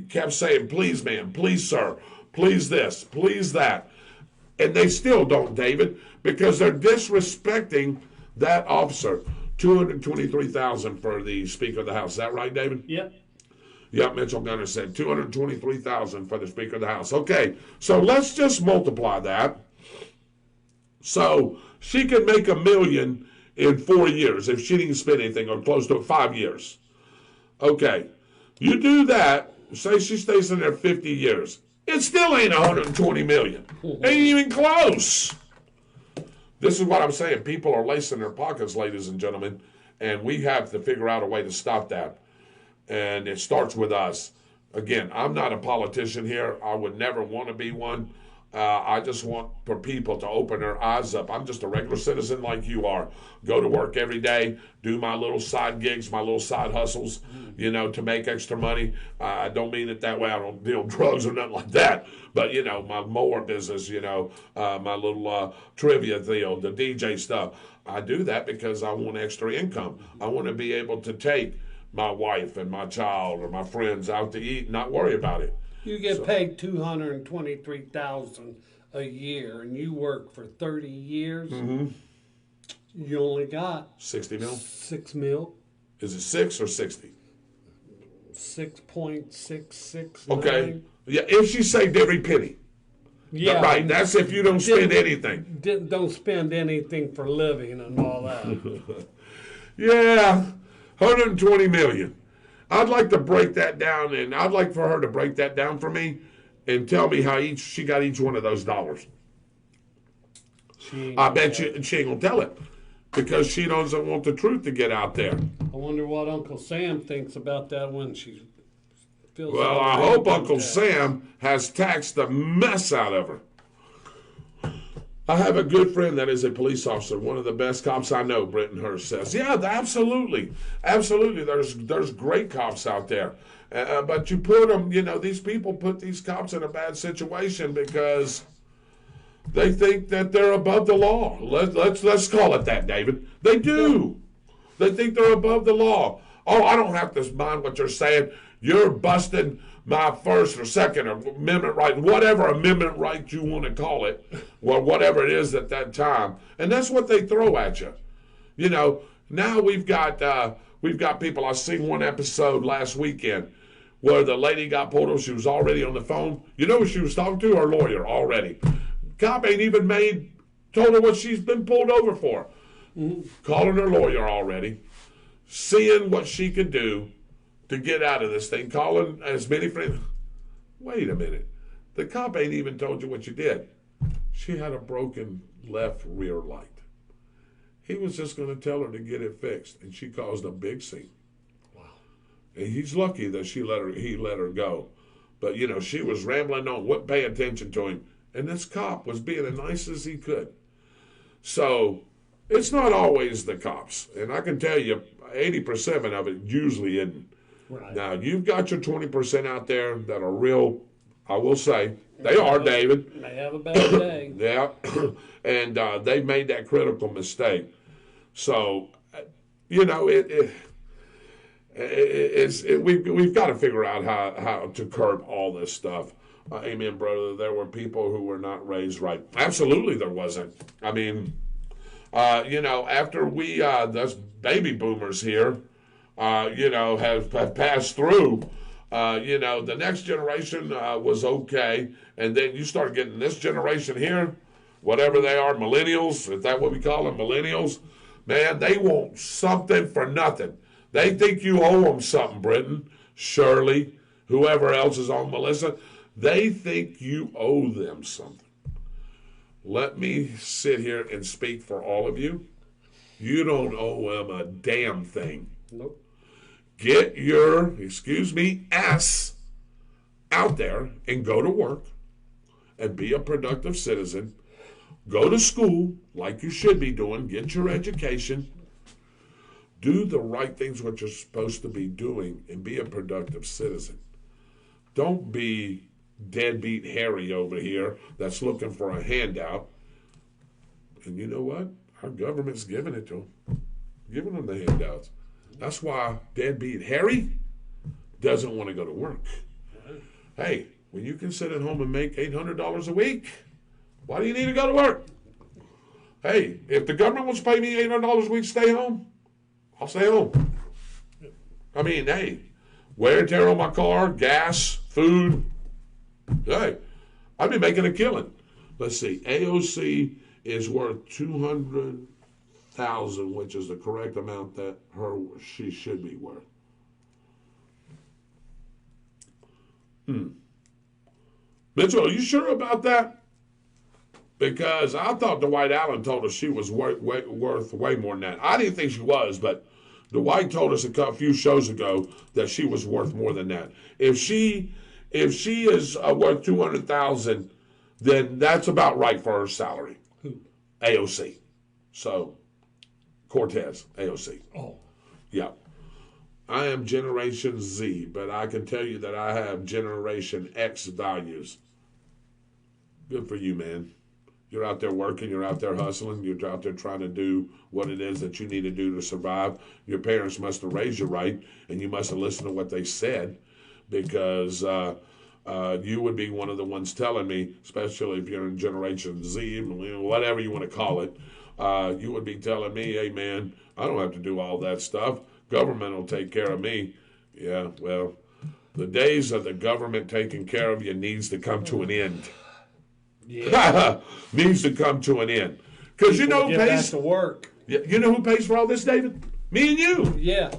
kept saying, please, ma'am, please, sir, please this, please that. And they still don't, David, because they're disrespecting that officer. $223,000 for the Speaker of the House. Is that right, David? Yep. Yep, Mitchell Gunner said $223,000 for the Speaker of the House. Okay, so let's just multiply that. So she could make $1 million in 4 years if she didn't spend anything, or close to 5 years. Okay, you do that. Say she stays in there 50 years. It still ain't $120 million. Ain't even close. This is what I'm saying. People are lacing their pockets, ladies and gentlemen, and we have to figure out a way to stop that. And it starts with us. Again, I'm not a politician here. I would never want to be one. I just want for people to open their eyes up. I'm just a regular citizen like you are. Go to work every day, do my little side gigs, my little side hustles, you know, to make extra money. I don't mean it that way. I don't deal drugs or nothing like that. But, you know, my mower business, you know, my little trivia deal, the DJ stuff. I do that because I want extra income. I want to be able to take my wife and my child or my friends out to eat and not worry about it. You get paid $223,000 a year, and you work for 30 years. Mm-hmm. You only got 60 mil. $6 million. Is it 6 or 60? 6.669. Okay. Yeah, if she saved every penny. Yeah, right. That's if you don't spend anything. Don't spend anything for living and all that. Yeah, $120 million. I'd like to break that down, and I'd like for her to break that down for me and tell me how she got each one of those dollars. I bet she ain't going to tell it because she doesn't want the truth to get out there. I wonder what Uncle Sam thinks about that when she feels. Well, I hope Uncle Sam has taxed the mess out of her. I have a good friend that is a police officer, one of the best cops I know, Brenton Hurst says. Yeah, absolutely. Absolutely. There's great cops out there. But you put them, you know, these people put these cops in a bad situation because they think that they're above the law. Let's call it that, David. They do. They think they're above the law. Oh, I don't have to mind what you're saying. You're busting my First or Second Amendment right, whatever amendment right you want to call it, or whatever it is at that time. And that's what they throw at you. You know, Now we've got people. I seen one episode last weekend where the lady got pulled over. She was already on the phone. You know who she was talking to? Her lawyer already. Cop ain't even told her what she's been pulled over for. Calling her lawyer already. Seeing what she could do to get out of this thing. Calling as many friends. Wait a minute. The cop ain't even told you what you did. She had a broken left rear light. He was just going to tell her to get it fixed, and she caused a big scene. Wow. And he's lucky that he let her go. But, you know, she was rambling on, wouldn't pay attention to him. And this cop was being as nice as he could. So it's not always the cops. And I can tell you, 80% of it usually isn't. Right. Now, you've got your 20% out there that are real, I will say. They are, David. They have a bad day. Yeah. And they made that critical mistake. So, you know, we've got to figure out how to curb all this stuff. Amen, brother. There were people who were not raised right. Absolutely there wasn't. I mean, you know, after those baby boomers here, you know, have passed through, you know, the next generation was okay. And then you start getting this generation here, whatever they are, millennials, is that what we call them, millennials? Man, they want something for nothing. They think you owe them something, Britton, Shirley, whoever else is on, Melissa. They think you owe them something. Let me sit here and speak for all of you. You don't owe them a damn thing. Nope. Get your, ass out there and go to work and be a productive citizen. Go to school like you should be doing. Get your education. Do the right things what you're supposed to be doing and be a productive citizen. Don't be deadbeat Harry over here that's looking for a handout. And you know what? Our government's giving it to them. Giving them the handouts. That's why deadbeat Harry doesn't want to go to work. Hey, when you can sit at home and make $800 a week, why do you need to go to work? Hey, if the government wants to pay me $800 a week to stay home, I'll stay home. I mean, hey, wear and tear on my car, gas, food. Hey, I'd be making a killing. Let's see, AOC is worth $200,000, which is the correct amount that she should be worth. Mitchell, are you sure about that? Because I thought Dwight Allen told us she was worth way more than that. I didn't think she was, but Dwight told us a few shows ago that she was worth more than that. If she is worth $200,000, then that's about right for her salary. Who? AOC. So, Cortez, AOC. Oh. Yeah. I am Generation Z, but I can tell you that I have Generation X values. Good for you, man. You're out there working, you're out there hustling, you're out there trying to do what it is that you need to do to survive. Your parents must have raised you right, and you must have listened to what they said, because you would be one of the ones telling me, especially if you're in Generation Z, whatever you want to call it, you would be telling me, hey, man, I don't have to do all that stuff. Government will take care of me. Yeah, well, the days of the government taking care of you needs to come to an end. Yeah. Needs to come to an end. Because you know who pays? Back to work. You know who pays for all this, David? Me and you. Yeah.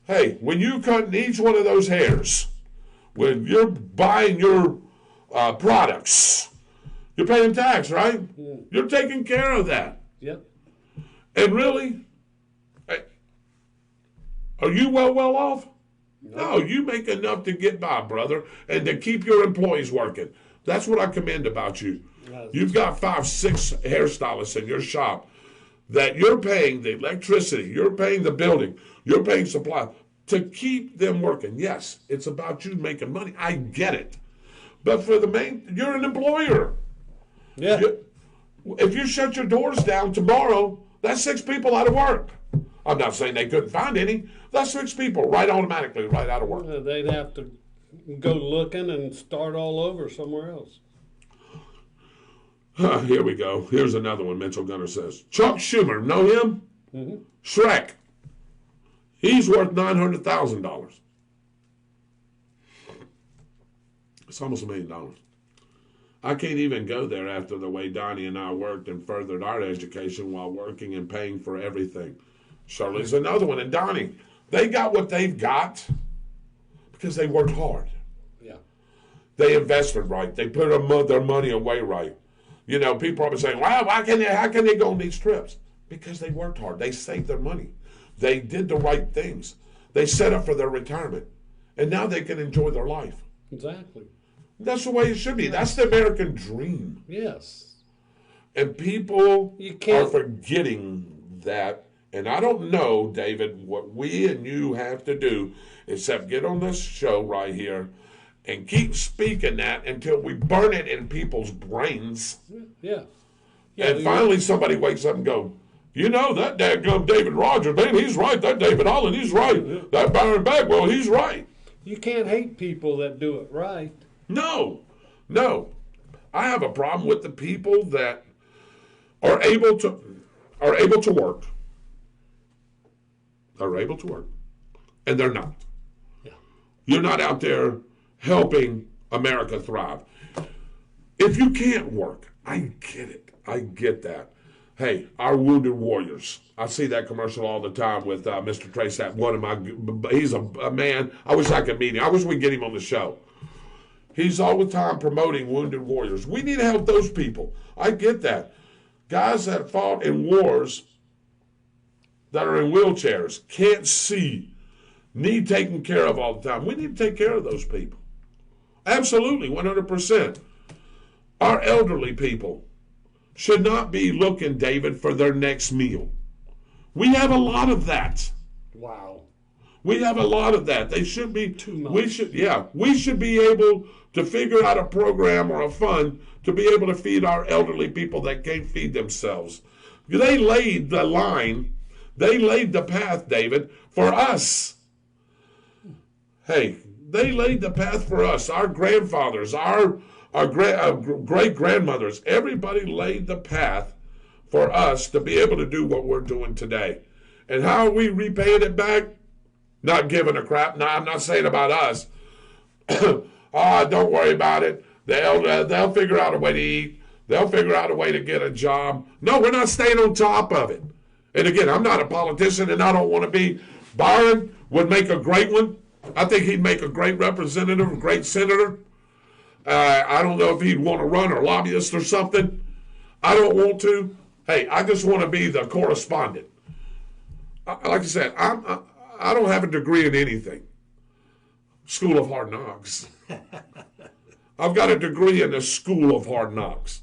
Hey, when you cut each one of those hairs, when you're buying your products, you're paying tax, right? You're taking care of that. Yep. And really, hey, are you well off? No, you make enough to get by, brother, and to keep your employees working. That's what I commend about you. You've got 5, 6 hairstylists in your shop that you're paying the electricity, you're paying the building, you're paying supply to keep them working. Yes, it's about you making money. I get it. But for you're an employer. Yeah. If you shut your doors down tomorrow, that's 6 people out of work. I'm not saying they couldn't find any. That's 6 people automatically right out of work. They'd have to go looking and start all over somewhere else. Here we go. Here's another one. Mitchell Gunner says, Chuck Schumer, know him? Shrek. He's worth $900,000. It's almost $1 million. I can't even go there after the way Donnie and I worked and furthered our education while working and paying for everything. Shirley's another one. And Donnie, they got what they've got because they worked hard. Yeah. They invested right. They put their money away right. You know, people are saying, "Wow, how can they go on these trips?" Because they worked hard. They saved their money. They did the right things. They set up for their retirement. And now they can enjoy their life. Exactly. That's the way it should be. That's the American dream. Yes. And people You are can't. forgetting that. And I don't know, David, what we and you have to do except get on this show right here and keep speaking that until we burn it in people's brains. Yeah. And finally somebody wakes up and go, you know, that dadgum David Rodgers, man, he's right. That David Holland, he's right. That Byron Bagwell, he's right. You can't hate people that do it right. No. I have a problem with the people that are able to work. Are able to work. And they're not. Yeah. You're not out there helping America thrive. If you can't work, I get it. I get that. Hey, our wounded warriors. I see that commercial all the time with Mr. Trace. He's a man. I wish I could meet him. I wish we'd get him on the show. He's all the time promoting wounded warriors. We need to help those people. I get that. Guys that fought in wars that are in wheelchairs, can't see, need taken care of all the time. We need to take care of those people. Absolutely, 100%. Our elderly people should not be looking, David, for their next meal. We have a lot of that. Wow. We have a lot of that. They should be too much. We should be able to figure out a program or a fund to be able to feed our elderly people that can't feed themselves. They laid the line, they laid the path, David, for us. Hey, they laid the path for us. Our grandfathers, our great-grandmothers, everybody laid the path for us to be able to do what we're doing today. And how are we repaying it back? Not giving a crap. No, I'm not saying about us. Don't worry about it. They'll figure out a way to eat. They'll figure out a way to get a job. No, we're not staying on top of it. And again, I'm not a politician, and I don't want to be. Byron would make a great one. I think he'd make a great representative, a great senator. I don't know if he'd want to run or lobbyist or something. I don't want to. Hey, I just want to be the correspondent. Like I said, I don't have a degree in anything. School of Hard Knocks. I've got a degree in the School of Hard Knocks.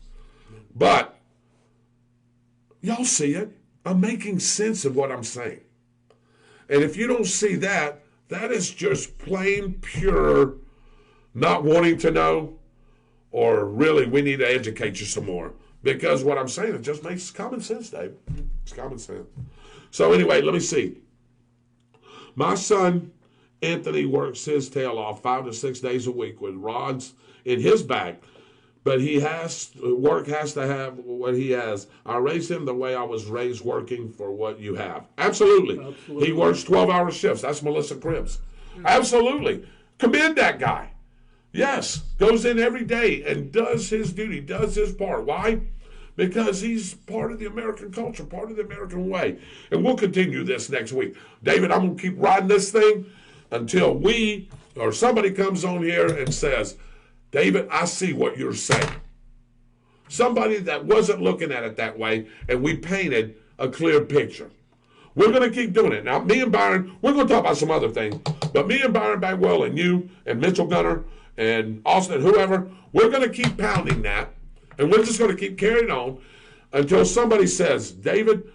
But y'all see it. I'm making sense of what I'm saying. And if you don't see that, that is just plain pure not wanting to know, or really we need to educate you some more. Because what I'm saying, it just makes common sense, Dave. It's common sense. So anyway, let me see. My son, Anthony, works his tail off 5 to 6 days a week with rods in his back. But work has to have what he has. I raised him the way I was raised, working for what you have. Absolutely. He works 12-hour shifts. That's Melissa Cribbs. Absolutely. Commend that guy. Yes. Goes in every day and does his duty, does his part. Why? Because he's part of the American culture, part of the American way. And we'll continue this next week. David, I'm going to keep riding this thing until we or somebody comes on here and says, David, I see what you're saying. Somebody that wasn't looking at it that way, and we painted a clear picture. We're going to keep doing it. Now, me and Byron, we're going to talk about some other things, but me and Byron Bagwell and you and Mitchell Gunner and Austin, whoever, we're going to keep pounding that, and we're just going to keep carrying on until somebody says, David,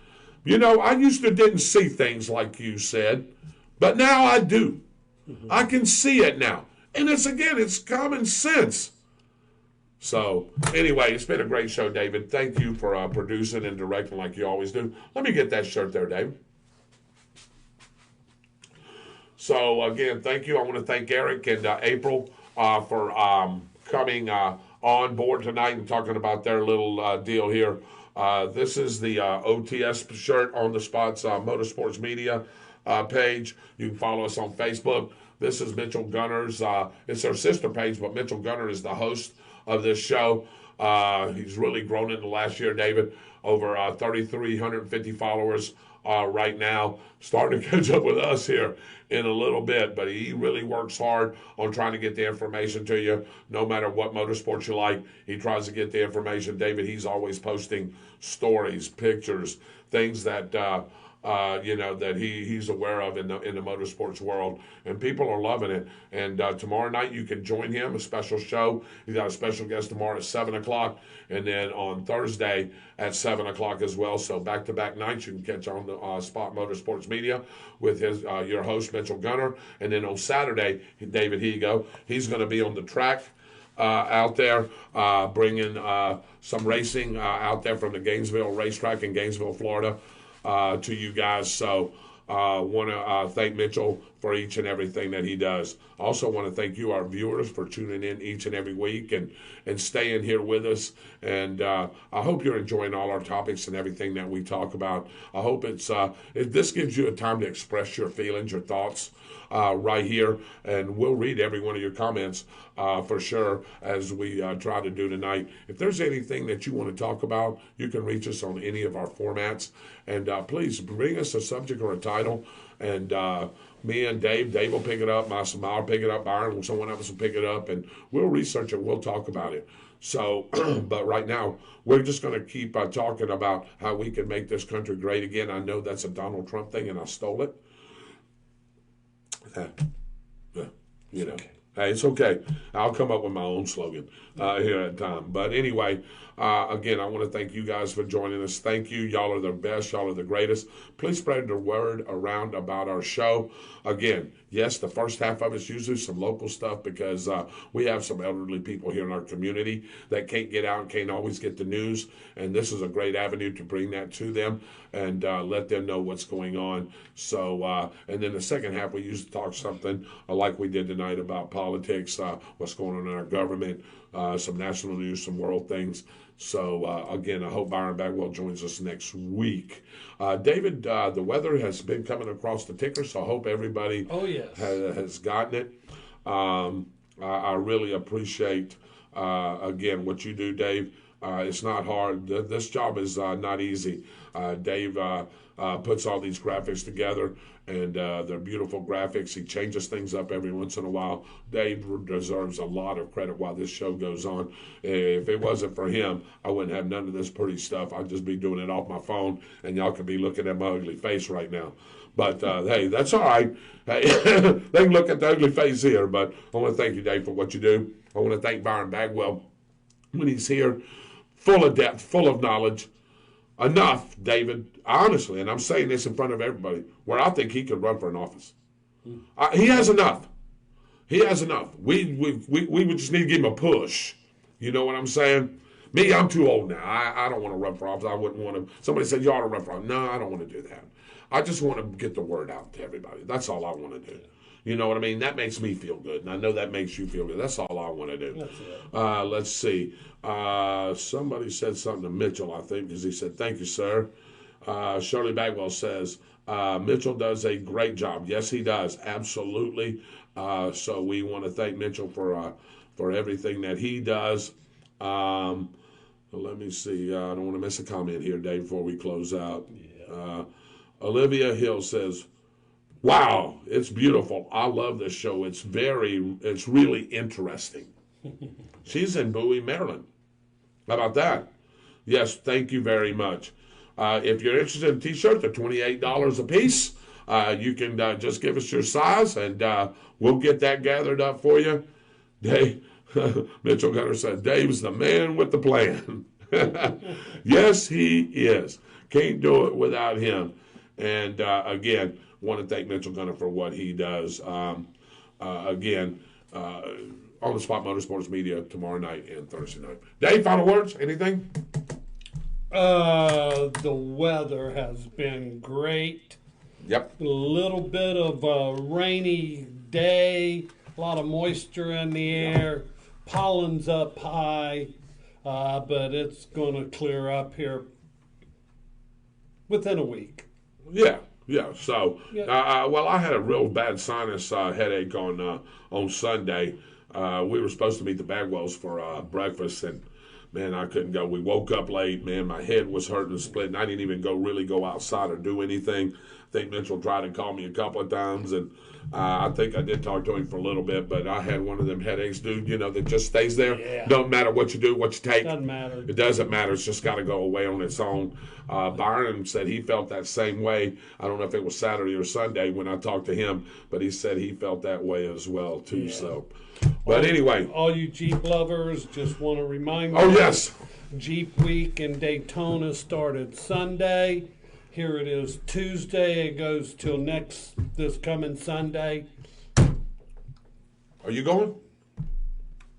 you know, I used to didn't see things like you said, but now I do. I can see it now. And it's common sense. So, anyway, it's been a great show, David. Thank you for producing and directing like you always do. Let me get that shirt there, David. So, again, thank you. I want to thank Eric and April for coming on board tonight and talking about their little deal here This is the OTS shirt on the Spot's Motorsports Media page. You can follow us on Facebook. This is Mitchell Gunner's. It's our sister page, but Mitchell Gunner is the host of this show. He's really grown in the last year, David. Over 3,350 followers right now. Starting to catch up with us here in a little bit, but he really works hard on trying to get the information to you. No matter what motorsports you like, he tries to get the information. David, he's always posting stories, pictures, things that that he's aware of in the motorsports world, and people are loving it. And tomorrow night you can join him, a special show. He's got a special guest tomorrow at 7:00, and then on Thursday at 7:00 as well. So back-to-back nights you can catch on the Spot Motorsports Media with his your host Mitchell Gunner, and then on Saturday, David, here you go. He's going to be on the track. Out there, bringing some racing out there from the Gainesville racetrack in Gainesville, Florida, to you guys. So want to thank Mitchell for each and everything that he does. Also want to thank you, our viewers, for tuning in each and every week and staying here with us. And I hope you're enjoying all our topics and everything that we talk about. I hope this gives you a time to express your feelings, your thoughts right here. And we'll read every one of your comments for sure, as we try to do tonight. If there's anything that you want to talk about, you can reach us on any of our formats. And please bring us a subject or a title, and me and Dave will pick it up. I'll pick it up. Byron, someone else will pick it up, and we'll research it. We'll talk about it. So, but right now, we're just going to keep talking about how we can make this country great again. I know that's a Donald Trump thing, and I stole it. Hey, it's okay. I'll come up with my own slogan here at time. But anyway, again, I want to thank you guys for joining us. Thank you. Y'all are the best. Y'all are the greatest. Please spread the word around about our show. Again, yes, the first half of it's usually some local stuff, because we have some elderly people here in our community that can't get out and can't always get the news. And this is a great avenue to bring that to them and let them know what's going on. So, and then the second half, we usually talk something like we did tonight about politics, what's going on in our government, some national news, some world things. So, again, I hope Byron Bagwell joins us next week. David, the weather has been coming across the ticker, so I hope everybody has gotten it. I really appreciate, again, what you do, Dave. It's not hard. This job is not easy. Dave puts all these graphics together, and they're beautiful graphics. He changes things up every once in a while. Dave deserves a lot of credit while this show goes on. If it wasn't for him, I wouldn't have none of this pretty stuff. I'd just be doing it off my phone, and y'all could be looking at my ugly face right now. But, hey, that's all right. Hey, they can look at the ugly face here, but I want to thank you, Dave, for what you do. I want to thank Byron Bagwell when he's here, full of depth, full of knowledge. Enough, David, honestly, and I'm saying this in front of everybody, where I think he could run for an office. He has enough. He has enough. We would just need to give him a push. You know what I'm saying? Me, I'm too old now. I don't want to run for office. I wouldn't want to. Somebody said, you ought to run for office. No, I don't want to do that. I just want to get the word out to everybody. That's all I want to do. You know what I mean? That makes me feel good, and I know that makes you feel good. That's all I want to do. Let's see. Somebody said something to Mitchell, I think, because he said, thank you, sir. Shirley Bagwell says, Mitchell does a great job. Yes, he does. Absolutely. So we want to thank Mitchell for everything that he does. Let me see. I don't want to miss a comment here, Dave, before we close out. Olivia Hill says, wow, it's beautiful. I love this show. It's really interesting. She's in Bowie, Maryland. How about that? Yes, thank you very much. If you're interested in t-shirts, they're $28 a piece. You can just give us your size, and we'll get that gathered up for you. Dave, Mitchell Gunner said, Dave's the man with the plan. Yes, he is. Can't do it without him. And again, want to thank Mitchell Gunner for what he does. Again, on the Spot Motorsports Media tomorrow night and Thursday night. Dave, final words? Anything? The weather has been great. Yep. A little bit of a rainy day, a lot of moisture in the air, pollen's up high, but it's going to clear up here within a week. Yeah. So, Yeah. well, I had a real bad sinus headache on Sunday. We were supposed to meet the Bagwells for breakfast, and man, I couldn't go. We woke up late. Man, my head was hurting and split, and I didn't even really go outside or do anything. I think Mitchell tried to call me a couple of times, and I think I did talk to him for a little bit, but I had one of them headaches, dude, that just stays there. Yeah. Don't matter what you do, what you take. Doesn't matter. It doesn't matter. It's just got to go away on its own. Byron said he felt that same way. I don't know if it was Saturday or Sunday when I talked to him, but he said he felt that way as well, too. Yeah. So, but anyway. All you Jeep lovers, just want to remind you. Oh, yes. Jeep Week in Daytona started Sunday. Here it is Tuesday. It goes till this coming Sunday. Are you going?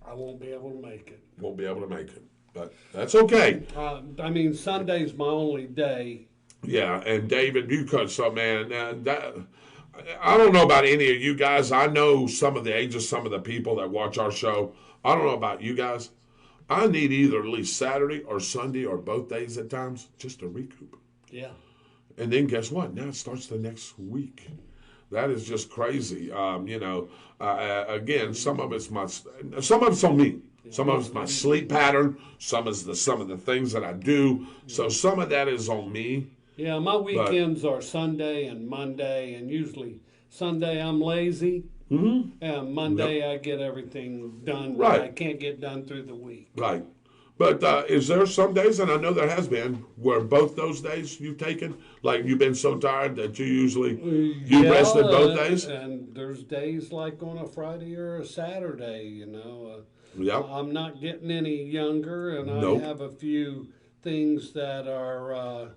I won't be able to make it. Won't be able to make it, but that's okay. Sunday's my only day. Yeah, and David, you cut some, man. I don't know about any of you guys. I know some of the ages, some of the people that watch our show. I don't know about you guys. I need either at least Saturday or Sunday or both days at times just to recoup. Yeah. And then guess what? Now it starts the next week. That is just crazy. Again, some of it's on me. Some of it's my sleep pattern. Some of the things that I do. So some of that is on me. Yeah, my weekends are Sunday and Monday, and usually Sunday I'm lazy. Mm-hmm. And Monday I get everything done that Right. I can't get done through the week. Right. But is there some days, and I know there has been, where both those days you've taken, like you've been so tired that you rested both days? And there's days like on a Friday or a Saturday, Yep. I'm not getting any younger, and Nope. I have a few things that are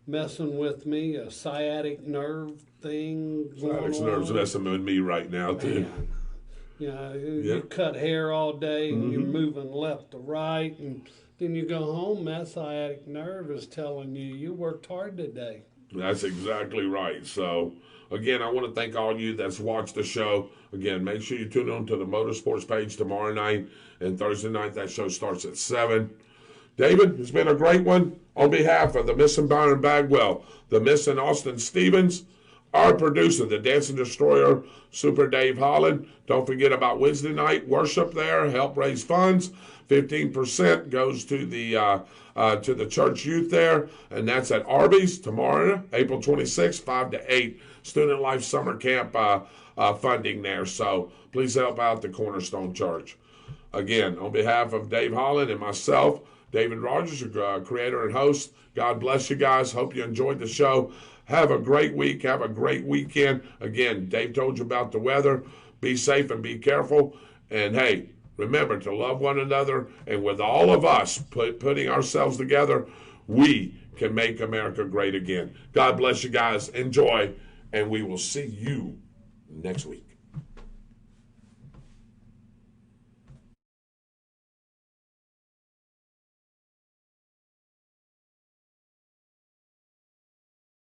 messing with me, a sciatic nerve thing going Alex nerves on. messing with me right now, too. You cut hair all day and you're Mm-hmm. moving left to right, and then you go home, that sciatic nerve is telling you worked hard today. That's exactly right. So, again, I want to thank all you that's watched the show. Again, make sure you tune in to the Motorsports page tomorrow night, and Thursday night that show starts at 7. David, it's been a great one. On behalf of the Miss and Byron Bagwell, the Miss and Austin Stevens, our producer, the Dancing Destroyer, Super Dave Holland. Don't forget about Wednesday night worship there. Help raise funds. 15% goes to the church youth there, and that's at Arby's tomorrow, April 26th, 5 to 8. Student Life Summer Camp funding there. So please help out the Cornerstone Church. Again, on behalf of Dave Holland and myself, David Rodgers, your creator and host, God bless you guys. Hope you enjoyed the show. Have a great week. Have a great weekend. Again, Dave told you about the weather. Be safe and be careful. And, hey, remember to love one another. And with all of us putting ourselves together, we can make America great again. God bless you guys. Enjoy. And we will see you next week.